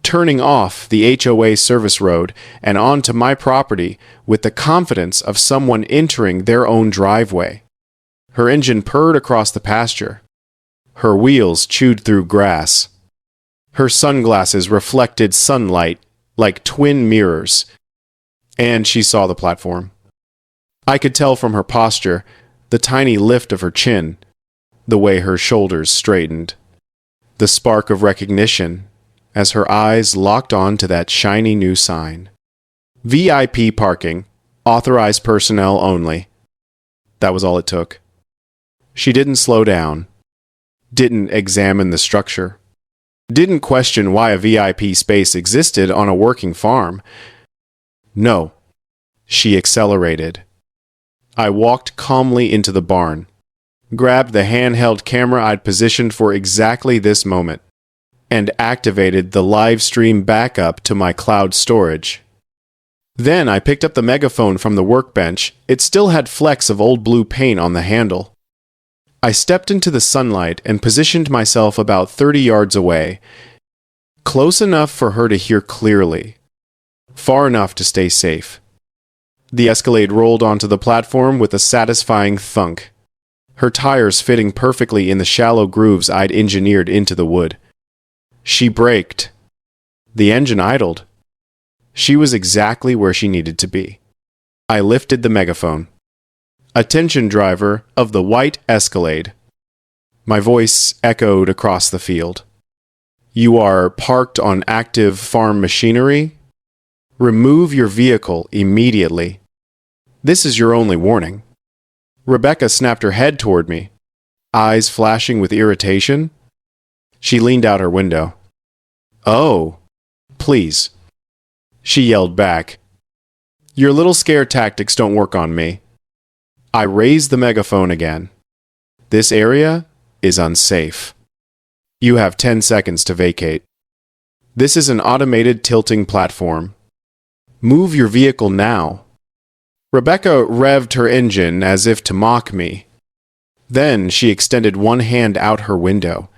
Turning off the HOA service road and onto my property with the confidence of someone entering their own driveway. Her engine purred across the pasture. Her wheels chewed through grass. Her sunglasses reflected sunlight like twin mirrors. And she saw the platform. I could tell from her posture, the tiny lift of her chin, the way her shoulders straightened, the spark of recognition as her eyes locked on to that shiny new sign. VIP parking, authorized personnel only. That was all it took. She didn't slow down, didn't examine the structure, didn't question why a VIP space existed on a working farm. No, she accelerated. I walked calmly into the barn, grabbed the handheld camera I'd positioned for exactly this moment, and activated the live stream backup to my cloud storage. Then I picked up the megaphone from the workbench. It still had flecks of old blue paint on the handle. I stepped into the sunlight and positioned myself about 30 yards away, close enough for her to hear clearly, far enough to stay safe. The Escalade rolled onto the platform with a satisfying thunk, her tires fitting perfectly in the shallow grooves I'd engineered into the wood. She braked. The engine idled. She was exactly where she needed to be. I lifted the megaphone. "Attention, driver of the white Escalade." My voice echoed across the field. "You are parked on active farm machinery? Remove your vehicle immediately. This is your only warning." Rebecca snapped her head toward me, eyes flashing with irritation. She leaned out her window. "Oh, please," she yelled back. "Your little scare tactics don't work on me." I raised the megaphone again. "This area is unsafe. You have 10 seconds to vacate. This is an automated tilting platform. Move your vehicle now." Rebecca revved her engine as if to mock me. Then she extended one hand out her window,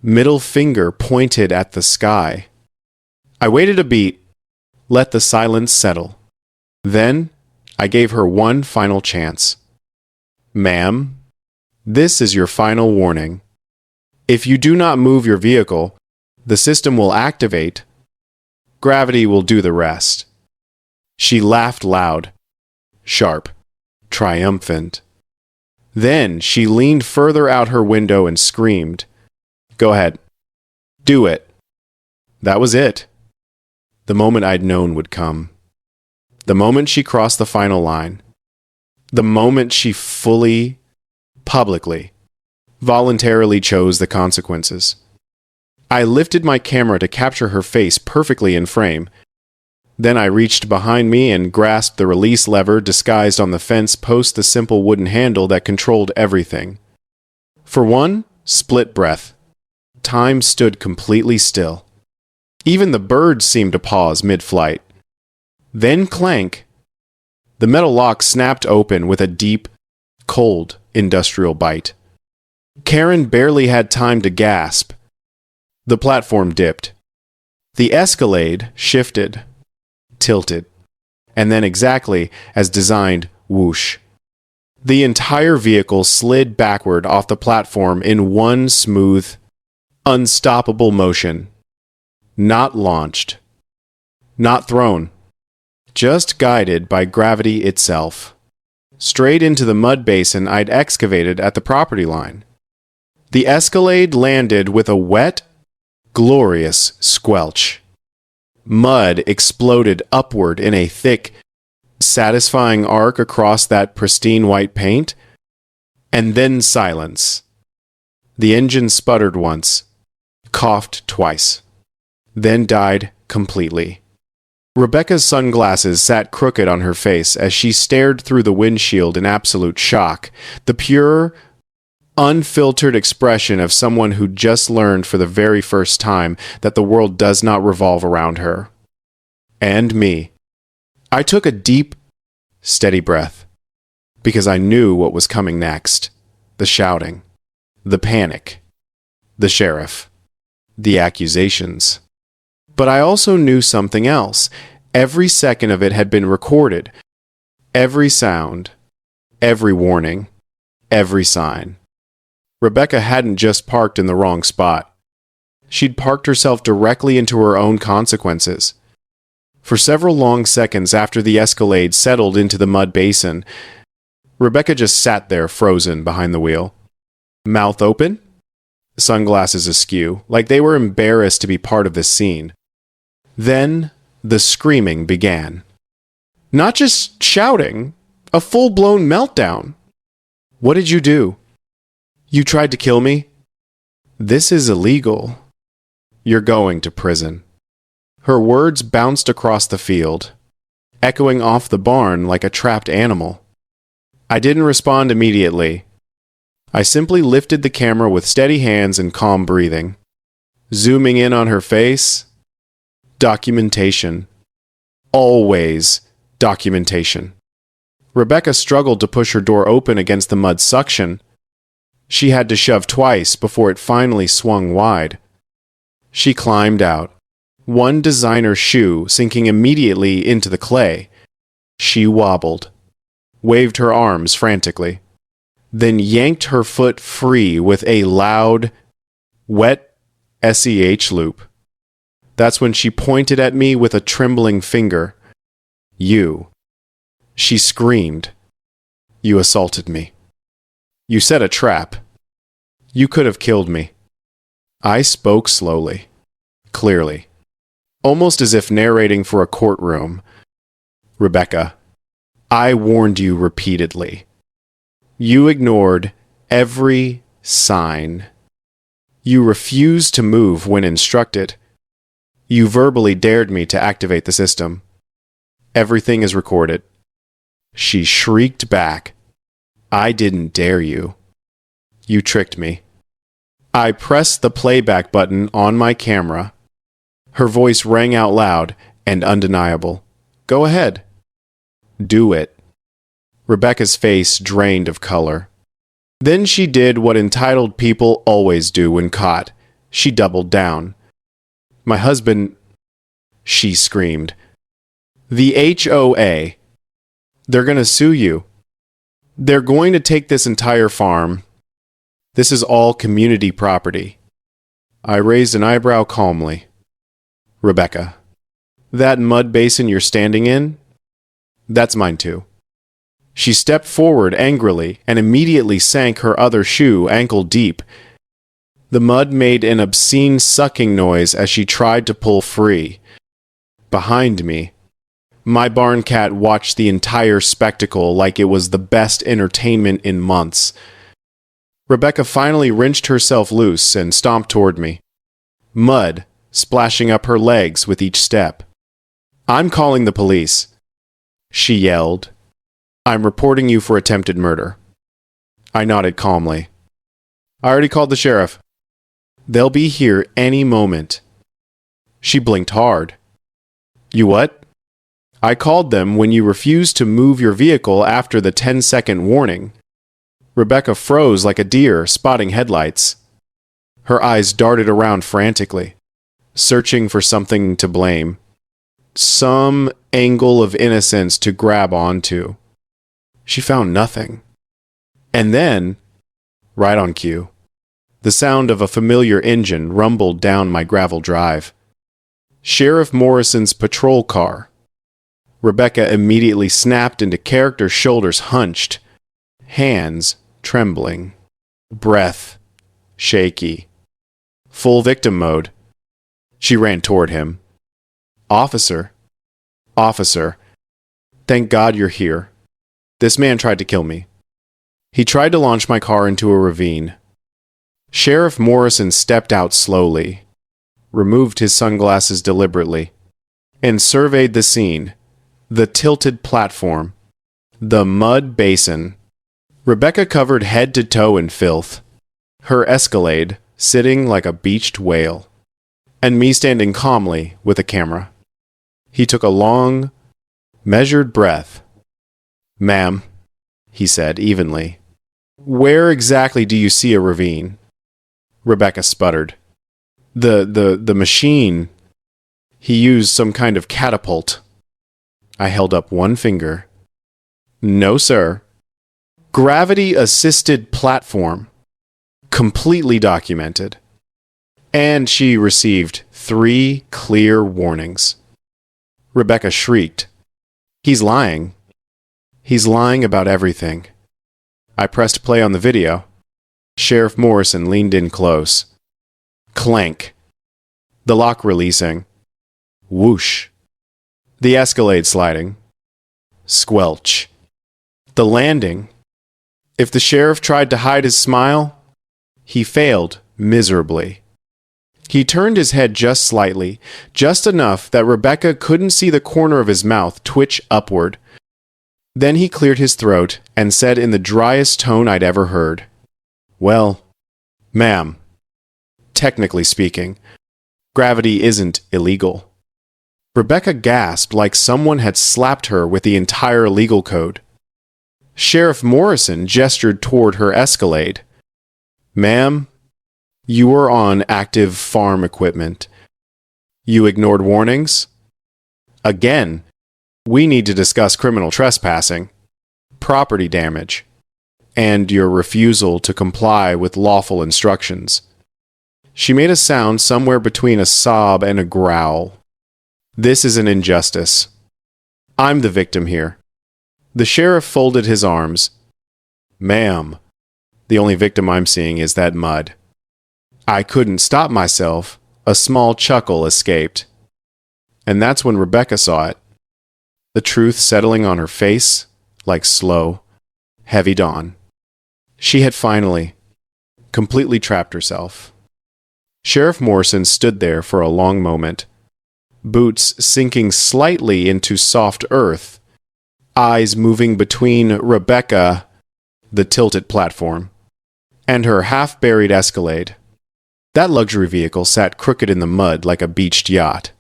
middle finger pointed at the sky. I waited a beat, let the silence settle. Then I gave her one final chance. "Ma'am, this is your final warning. If you do not move your vehicle, the system will activate. Gravity will do the rest." She laughed loud, sharp, triumphant. Then she leaned further out her window and screamed, "Go ahead. Do it." That was it. The moment I'd known would come. The moment she crossed the final line. The moment she fully, publicly, voluntarily chose the consequences. I lifted my camera to capture her face perfectly in frame. Then I reached behind me and grasped the release lever disguised on the fence post the simple wooden handle that controlled everything. For one split breath, time stood completely still. Even the birds seemed to pause mid-flight. Then clank. The metal lock snapped open with a deep, cold, industrial bite. Karen barely had time to gasp. The platform dipped. The Escalade shifted, tilted, and then exactly as designed, whoosh. The entire vehicle slid backward off the platform in one smooth, unstoppable motion. Not launched. Not thrown. Just guided by gravity itself. Straight into the mud basin I'd excavated at the property line. The Escalade landed with a wet, glorious squelch. Mud exploded upward in a thick, satisfying arc across that pristine white paint, and then silence. The engine sputtered once, coughed twice, then died completely. Rebecca's sunglasses sat crooked on her face as she stared through the windshield in absolute shock, the pure, unfiltered expression of someone who just learned for the very first time that the world does not revolve around her. And me. I took a deep, steady breath, because I knew what was coming next. The shouting, the panic, the sheriff, the accusations. But I also knew something else. Every second of it had been recorded. Every sound, every warning, every sign. Rebecca hadn't just parked in the wrong spot. She'd parked herself directly into her own consequences. For several long seconds after the Escalade settled into the mud basin, Rebecca just sat there frozen behind the wheel. Mouth open, sunglasses askew, like they were embarrassed to be part of this scene. Then the screaming began. Not just shouting, a full-blown meltdown. What did you do? You tried to kill me? This is illegal. You're going to prison. Her words bounced across the field, echoing off the barn like a trapped animal. I didn't respond immediately. I simply lifted the camera with steady hands and calm breathing. Zooming in on her face, documentation. Always documentation. Rebecca struggled to push her door open against the mud suction. She had to shove twice before it finally swung wide. She climbed out, one designer shoe sinking immediately into the clay. She wobbled, waved her arms frantically, then yanked her foot free with a loud, wet SEH loop. That's when she pointed at me with a trembling finger. You. She screamed. You assaulted me. You set a trap. You could have killed me. I spoke slowly, clearly, almost as if narrating for a courtroom. Rebecca, I warned you repeatedly. You ignored every sign. You refused to move when instructed. You verbally dared me to activate the system. Everything is recorded. She shrieked back. I didn't dare you. You tricked me. I pressed the playback button on my camera. Her voice rang out loud and undeniable. Go ahead. Do it. Rebecca's face drained of color. Then she did what entitled people always do when caught. She doubled down. My husband, she screamed. The HOA. They're going to sue you. They're going to take this entire farm. This is all community property. I raised an eyebrow calmly. Rebecca, that mud basin you're standing in, that's mine too. She stepped forward angrily and immediately sank her other shoe ankle deep. The mud made an obscene sucking noise as she tried to pull free. Behind me, my barn cat watched the entire spectacle like it was the best entertainment in months. Rebecca finally wrenched herself loose and stomped toward me, mud splashing up her legs with each step. I'm calling the police, she yelled. I'm reporting you for attempted murder. I nodded calmly. I already called the sheriff. They'll be here any moment. She blinked hard. You what? I called them when you refused to move your vehicle after the 10-second warning. Rebecca froze like a deer spotting headlights. Her eyes darted around frantically, searching for something to blame. Some angle of innocence to grab onto. She found nothing. And then, right on cue, the sound of a familiar engine rumbled down my gravel drive. Sheriff Morrison's patrol car. Rebecca immediately snapped into character, shoulders hunched, hands trembling, breath shaky. Full victim mode. She ran toward him. Officer, thank God you're here. This man tried to kill me. He tried to launch my car into a ravine. Sheriff Morrison stepped out slowly, removed his sunglasses deliberately, and surveyed the scene, the tilted platform, the mud basin. Rebecca covered head to toe in filth, her Escalade sitting like a beached whale, and me standing calmly with a camera. He took a long, measured breath. Ma'am, he said evenly, where exactly do you see a ravine? Rebecca sputtered. The machine. He used some kind of catapult. I held up one finger. No, sir. Gravity-assisted platform. Completely documented. And she received 3 clear warnings. Rebecca shrieked. He's lying. He's lying about everything. I pressed play on the video. Sheriff Morrison leaned in close. Clank. The lock releasing. Whoosh. The Escalade sliding. Squelch. The landing. If the sheriff tried to hide his smile, he failed miserably. He turned his head just slightly, just enough that Rebecca couldn't see the corner of his mouth twitch upward. Then he cleared his throat and said in the driest tone I'd ever heard, "Well, ma'am, technically speaking, gravity isn't illegal." Rebecca gasped like someone had slapped her with the entire legal code. Sheriff Morrison gestured toward her Escalade. "Ma'am, you are on active farm equipment. You ignored warnings? Again, we need to discuss criminal trespassing, property damage, and your refusal to comply with lawful instructions." She made a sound somewhere between a sob and a growl. "This is an injustice. I'm the victim here." The sheriff folded his arms. "Ma'am, the only victim I'm seeing is that mud." I couldn't stop myself. A small chuckle escaped. And that's when Rebecca saw it. The truth settling on her face like slow, heavy dawn. She had finally, completely trapped herself. Sheriff Morrison stood there for a long moment, boots sinking slightly into soft earth, eyes moving between Rebecca, the tilted platform, and her half-buried Escalade. That luxury vehicle sat crooked in the mud like a beached yacht,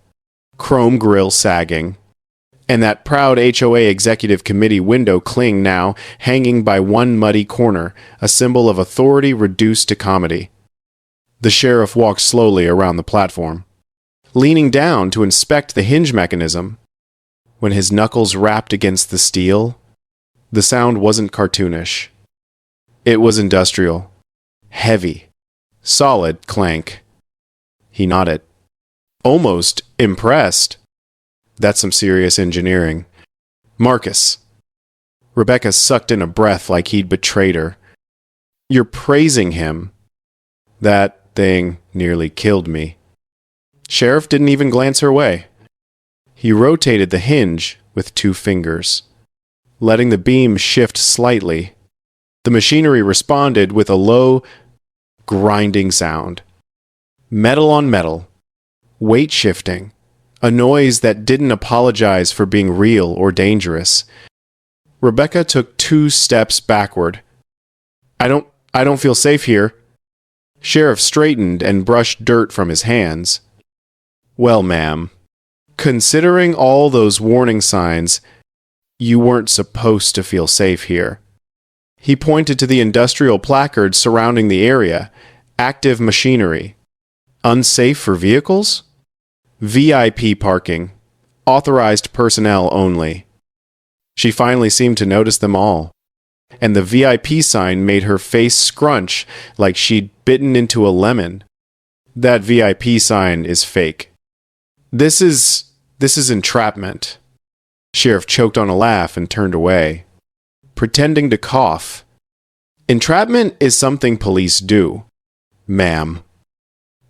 chrome grille sagging, and that proud HOA Executive Committee window cling now hanging by one muddy corner, a symbol of authority reduced to comedy. The sheriff walked slowly around the platform, leaning down to inspect the hinge mechanism. When his knuckles rapped against the steel, the sound wasn't cartoonish. It was industrial, heavy, solid clank. He nodded, almost impressed. That's some serious engineering. "Marcus." Rebecca sucked in a breath like he'd betrayed her. "You're praising him." "That thing nearly killed me." Sheriff didn't even glance her way. He rotated the hinge with 2 fingers, letting the beam shift slightly. The machinery responded with a low, grinding sound. Metal on metal, weight shifting, a noise that didn't apologize for being real or dangerous. Rebecca took 2 steps backward. I don't feel safe here." Sheriff straightened and brushed dirt from his hands. "Well, ma'am, considering all those warning signs, you weren't supposed to feel safe here." He pointed to the industrial placards surrounding the area. Active machinery. Unsafe for vehicles? VIP parking. Authorized personnel only. She finally seemed to notice them all, and the VIP sign made her face scrunch like she'd bitten into a lemon. "That VIP sign is fake. This is entrapment." Sheriff choked on a laugh and turned away, pretending to cough. "Entrapment is something police do, ma'am.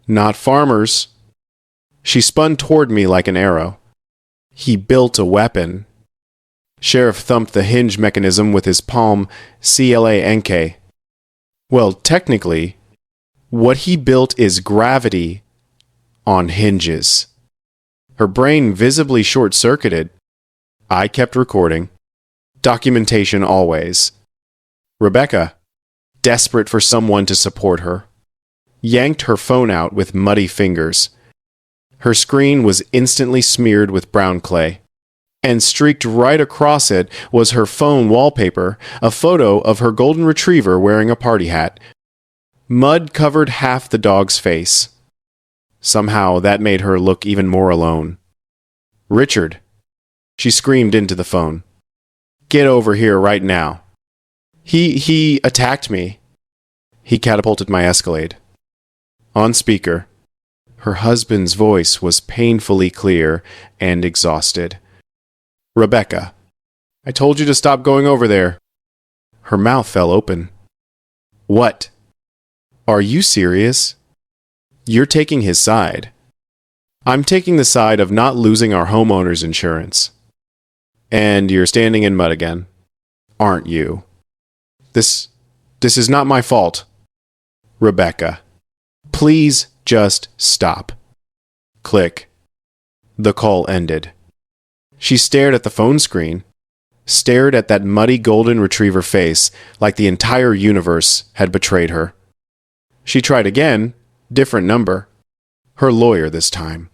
Not farmers." She spun toward me like an arrow. "He built a weapon." Sheriff thumped the hinge mechanism with his palm. CLANK. "Well, technically, what he built is gravity on hinges." Her brain visibly short-circuited. I kept recording. Documentation always. Rebecca, desperate for someone to support her, yanked her phone out with muddy fingers. Her screen was instantly smeared with brown clay, and streaked right across it was her phone wallpaper, a photo of her golden retriever wearing a party hat. Mud covered half the dog's face. Somehow that made her look even more alone. "Richard," she screamed into the phone. "Get over here right now." He attacked me. He catapulted my Escalade. On speaker, her husband's voice was painfully clear and exhausted. Rebecca, I told you to stop going over there. Her mouth fell open. What? Are you serious? You're taking his side. I'm taking the side of not losing our homeowner's insurance. And you're standing in mud again, aren't you? This is not my fault. Rebecca, please just stop. Click. The call ended. She stared at the phone screen, stared at that muddy golden retriever face like the entire universe had betrayed her. She tried again, different number. Her lawyer this time.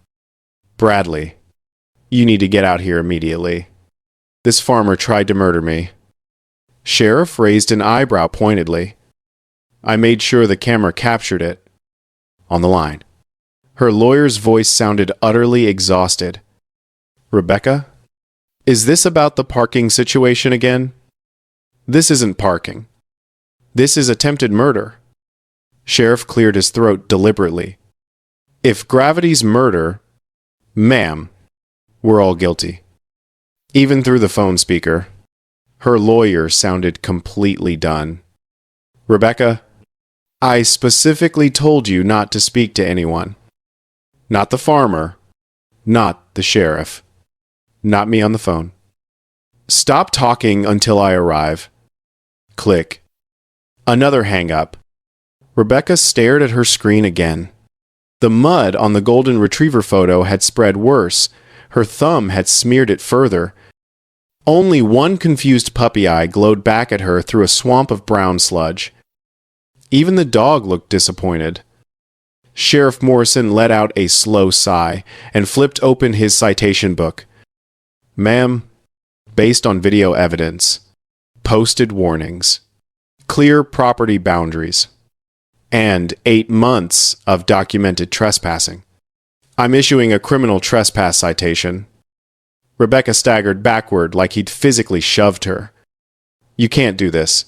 Bradley, you need to get out here immediately. This farmer tried to murder me. Sheriff raised an eyebrow pointedly. I made sure the camera captured it. On the line. Her lawyer's voice sounded utterly exhausted. Rebecca, is this about the parking situation again? This isn't parking. This is attempted murder. Sheriff cleared his throat deliberately. If gravity's murder, ma'am, we're all guilty. Even through the phone speaker, her lawyer sounded completely done. Rebecca, I specifically told you not to speak to anyone. Not the farmer, not the sheriff, not me on the phone. Stop talking until I arrive. Click. Another hang-up. Rebecca stared at her screen again. The mud on the golden retriever photo had spread worse. Her thumb had smeared it further. Only one confused puppy eye glowed back at her through a swamp of brown sludge. Even the dog looked disappointed. Sheriff Morrison let out a slow sigh and flipped open his citation book. Ma'am, based on video evidence, posted warnings, clear property boundaries, and 8 months of documented trespassing. I'm issuing a criminal trespass citation. Rebecca staggered backward like he'd physically shoved her. You can't do this.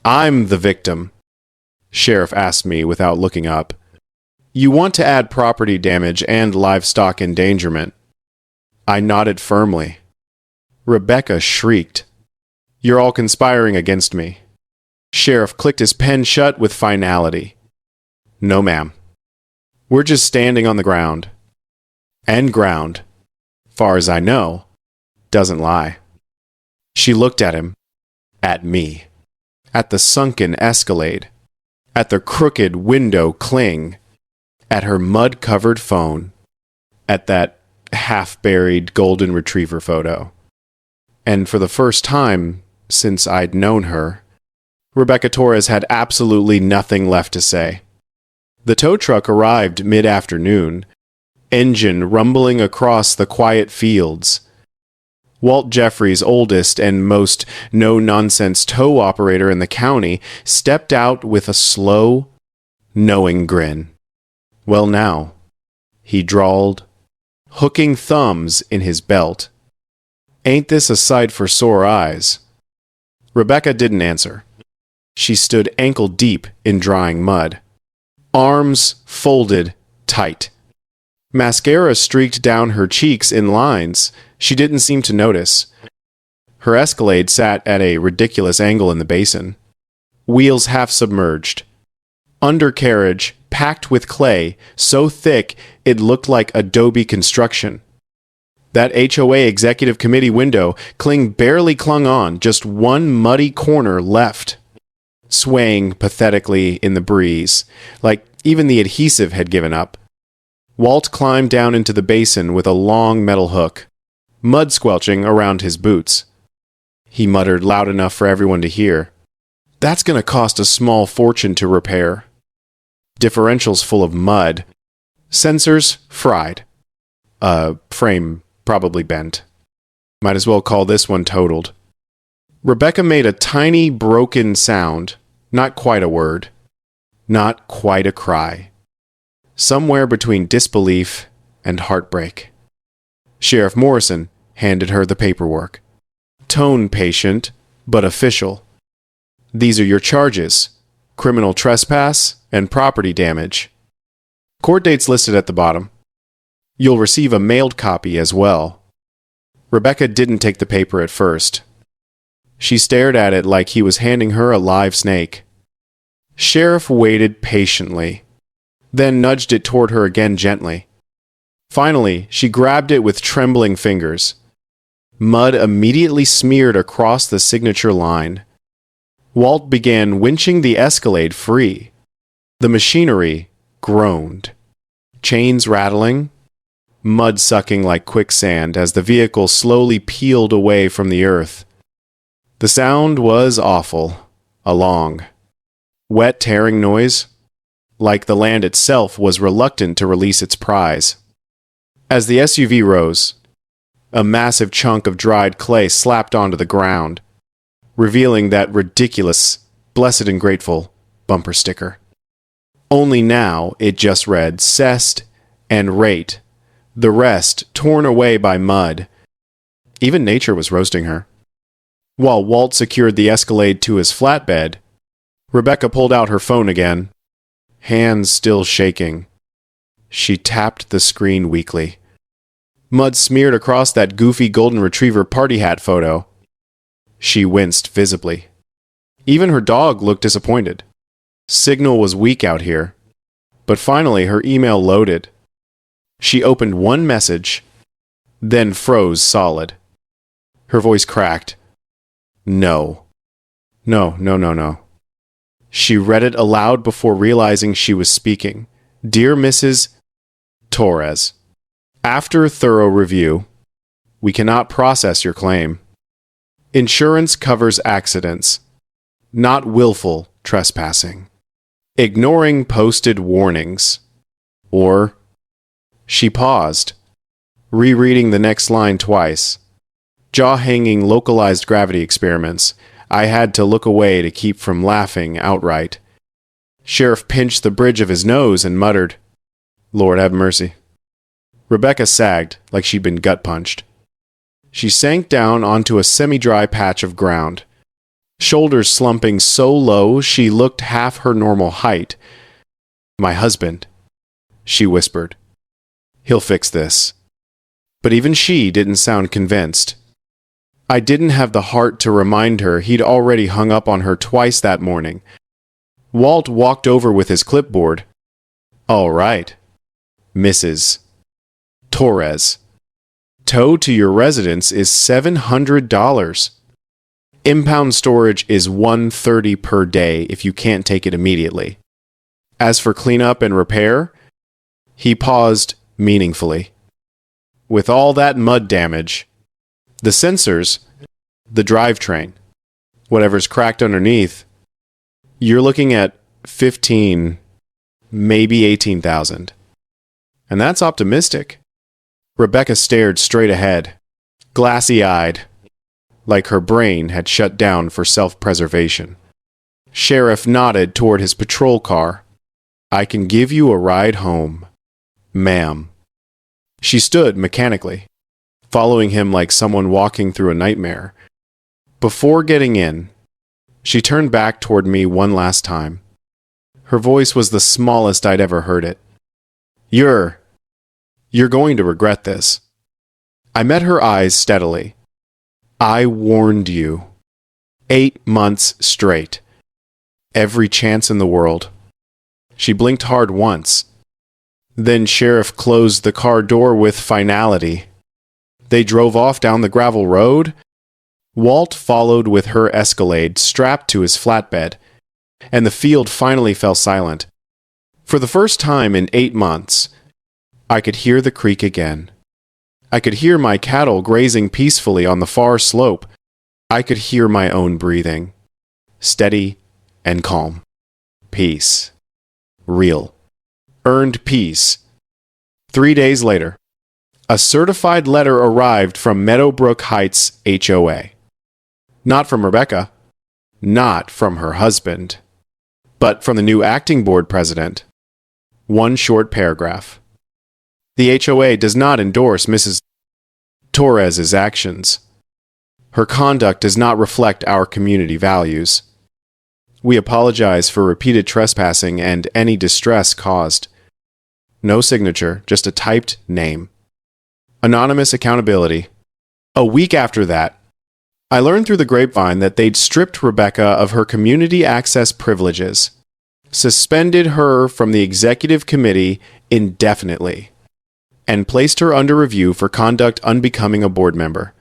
I'm the victim, Sheriff asked me without looking up. You want to add property damage and livestock endangerment. I nodded firmly. Rebecca shrieked. You're all conspiring against me. Sheriff clicked his pen shut with finality. No, ma'am. We're just standing on the ground. And ground, far as I know, doesn't lie. She looked at him, at me, at the sunken Escalade, at the crooked window cling, at her mud-covered phone, at that half-buried golden retriever photo. And for the first time since I'd known her, Rebecca Torres had absolutely nothing left to say. The tow truck arrived mid-afternoon, engine rumbling across the quiet fields. Walt Jeffries, oldest and most no-nonsense tow operator in the county, stepped out with a slow, knowing grin. Well now, he drawled, hooking thumbs in his belt. Ain't this a sight for sore eyes? Rebecca didn't answer. She stood ankle-deep in drying mud. Arms folded tight. Mascara streaked down her cheeks in lines she didn't seem to notice. Her Escalade sat at a ridiculous angle in the basin. Wheels half submerged. Undercarriage packed with clay so thick it looked like adobe construction. That HOA executive committee window barely clung on, just one muddy corner left, swaying pathetically in the breeze, like even the adhesive had given up. Walt climbed down into the basin with a long metal hook, mud squelching around his boots. He muttered loud enough for everyone to hear. That's going to cost a small fortune to repair. Differentials full of mud. Sensors fried. Frame probably bent. Might as well call this one totaled. Rebecca made a tiny broken sound, not quite a word, not quite a cry. Somewhere between disbelief and heartbreak. Sheriff Morrison handed her the paperwork. Tone patient, but official. These are your charges: criminal trespass and property damage. Court dates listed at the bottom. You'll receive a mailed copy as well. Rebecca didn't take the paper at first. She stared at it like he was handing her a live snake. Sheriff waited patiently, then nudged it toward her again gently. Finally, she grabbed it with trembling fingers. Mud immediately smeared across the signature line. Walt began winching the Escalade free. The machinery groaned, chains rattling, mud sucking like quicksand as the vehicle slowly peeled away from the earth. The sound was awful, a long, wet tearing noise, like the land itself was reluctant to release its prize. As the SUV rose, a massive chunk of dried clay slapped onto the ground, revealing that ridiculous, blessed and grateful bumper sticker. Only now it just read Cest and Rate, the rest torn away by mud. Even nature was roasting her. While Walt secured the Escalade to his flatbed, Rebecca pulled out her phone again, hands still shaking. She tapped the screen weakly. Mud smeared across that goofy golden retriever party hat photo. She winced visibly. Even her dog looked disappointed. Signal was weak out here. But finally her email loaded. She opened one message, then froze solid. Her voice cracked. No. No. She read it aloud before realizing she was speaking. Dear Mrs. Torres, after thorough review, we cannot process your claim. Insurance covers accidents, not willful trespassing. Ignoring posted warnings. Or, she paused, rereading the next line twice. Jaw-hanging localized gravity experiments. I had to look away to keep from laughing outright. Sheriff pinched the bridge of his nose and muttered, Lord have mercy. Rebecca sagged like she'd been gut-punched. She sank down onto a semi-dry patch of ground, shoulders slumping so low she looked half her normal height. My husband, she whispered. He'll fix this. But even she didn't sound convinced. I didn't have the heart to remind her he'd already hung up on her twice that morning. Walt walked over with his clipboard. All right, Mrs. Torres. Tow to your residence is $700. Impound storage is $130 per day if you can't take it immediately. As for cleanup and repair, he paused meaningfully. With all that mud damage, the sensors, the drivetrain, whatever's cracked underneath, you're looking at 15, maybe 18,000. And that's optimistic. Rebecca stared straight ahead, glassy-eyed, like her brain had shut down for self-preservation. Sheriff nodded toward his patrol car. I can give you a ride home, ma'am. She stood mechanically, following him like someone walking through a nightmare. Before getting in, she turned back toward me one last time. Her voice was the smallest I'd ever heard it. You're going to regret this. I met her eyes steadily. I warned you. 8 months straight. Every chance in the world. She blinked hard once. Then Sheriff closed the car door with finality. They drove off down the gravel road. Walt followed with her Escalade strapped to his flatbed, and the field finally fell silent. For the first time in 8 months, I could hear the creek again. I could hear my cattle grazing peacefully on the far slope. I could hear my own breathing. Steady and calm. Peace. Real. Earned peace. 3 days later, a certified letter arrived from Meadowbrook Heights HOA. Not from Rebecca. Not from her husband. But from the new acting board president. One short paragraph. The HOA does not endorse Mrs. Torres's actions. Her conduct does not reflect our community values. We apologize for repeated trespassing and any distress caused. No signature, just a typed name. Anonymous accountability. A week after that, I learned through the grapevine that they'd stripped Rebecca of her community access privileges, suspended her from the executive committee indefinitely, and placed her under review for conduct unbecoming a board member.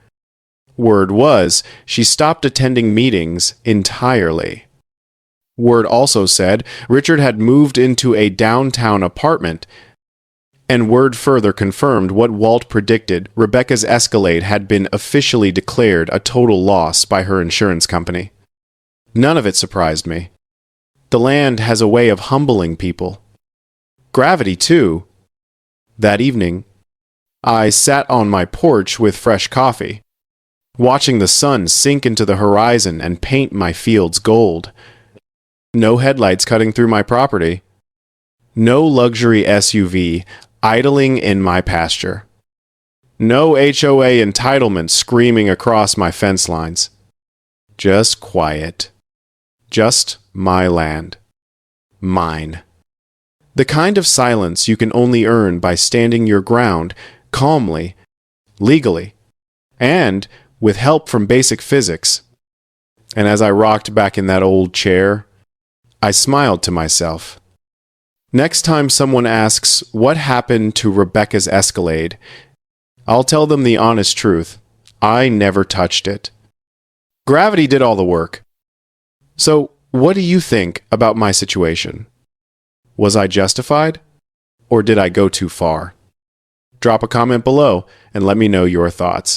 Word was, she stopped attending meetings entirely. Word also said Richard had moved into a downtown apartment, and word further confirmed what Walt predicted. Rebecca's Escalade had been officially declared a total loss by her insurance company. None of it surprised me. The land has a way of humbling people. Gravity, too. That evening, I sat on my porch with fresh coffee, watching the sun sink into the horizon and paint my fields gold. No headlights cutting through my property. No luxury SUV idling in my pasture. No HOA entitlement screaming across my fence lines. Just quiet. Just my land. Mine. The kind of silence you can only earn by standing your ground calmly, legally, and with help from basic physics. And as I rocked back in that old chair, I smiled to myself. Next time someone asks what happened to Rebecca's Escalade, I'll tell them the honest truth. I never touched it. Gravity did all the work. So, what do you think about my situation? Was I justified? Or did I go too far? Drop a comment below and let me know your thoughts.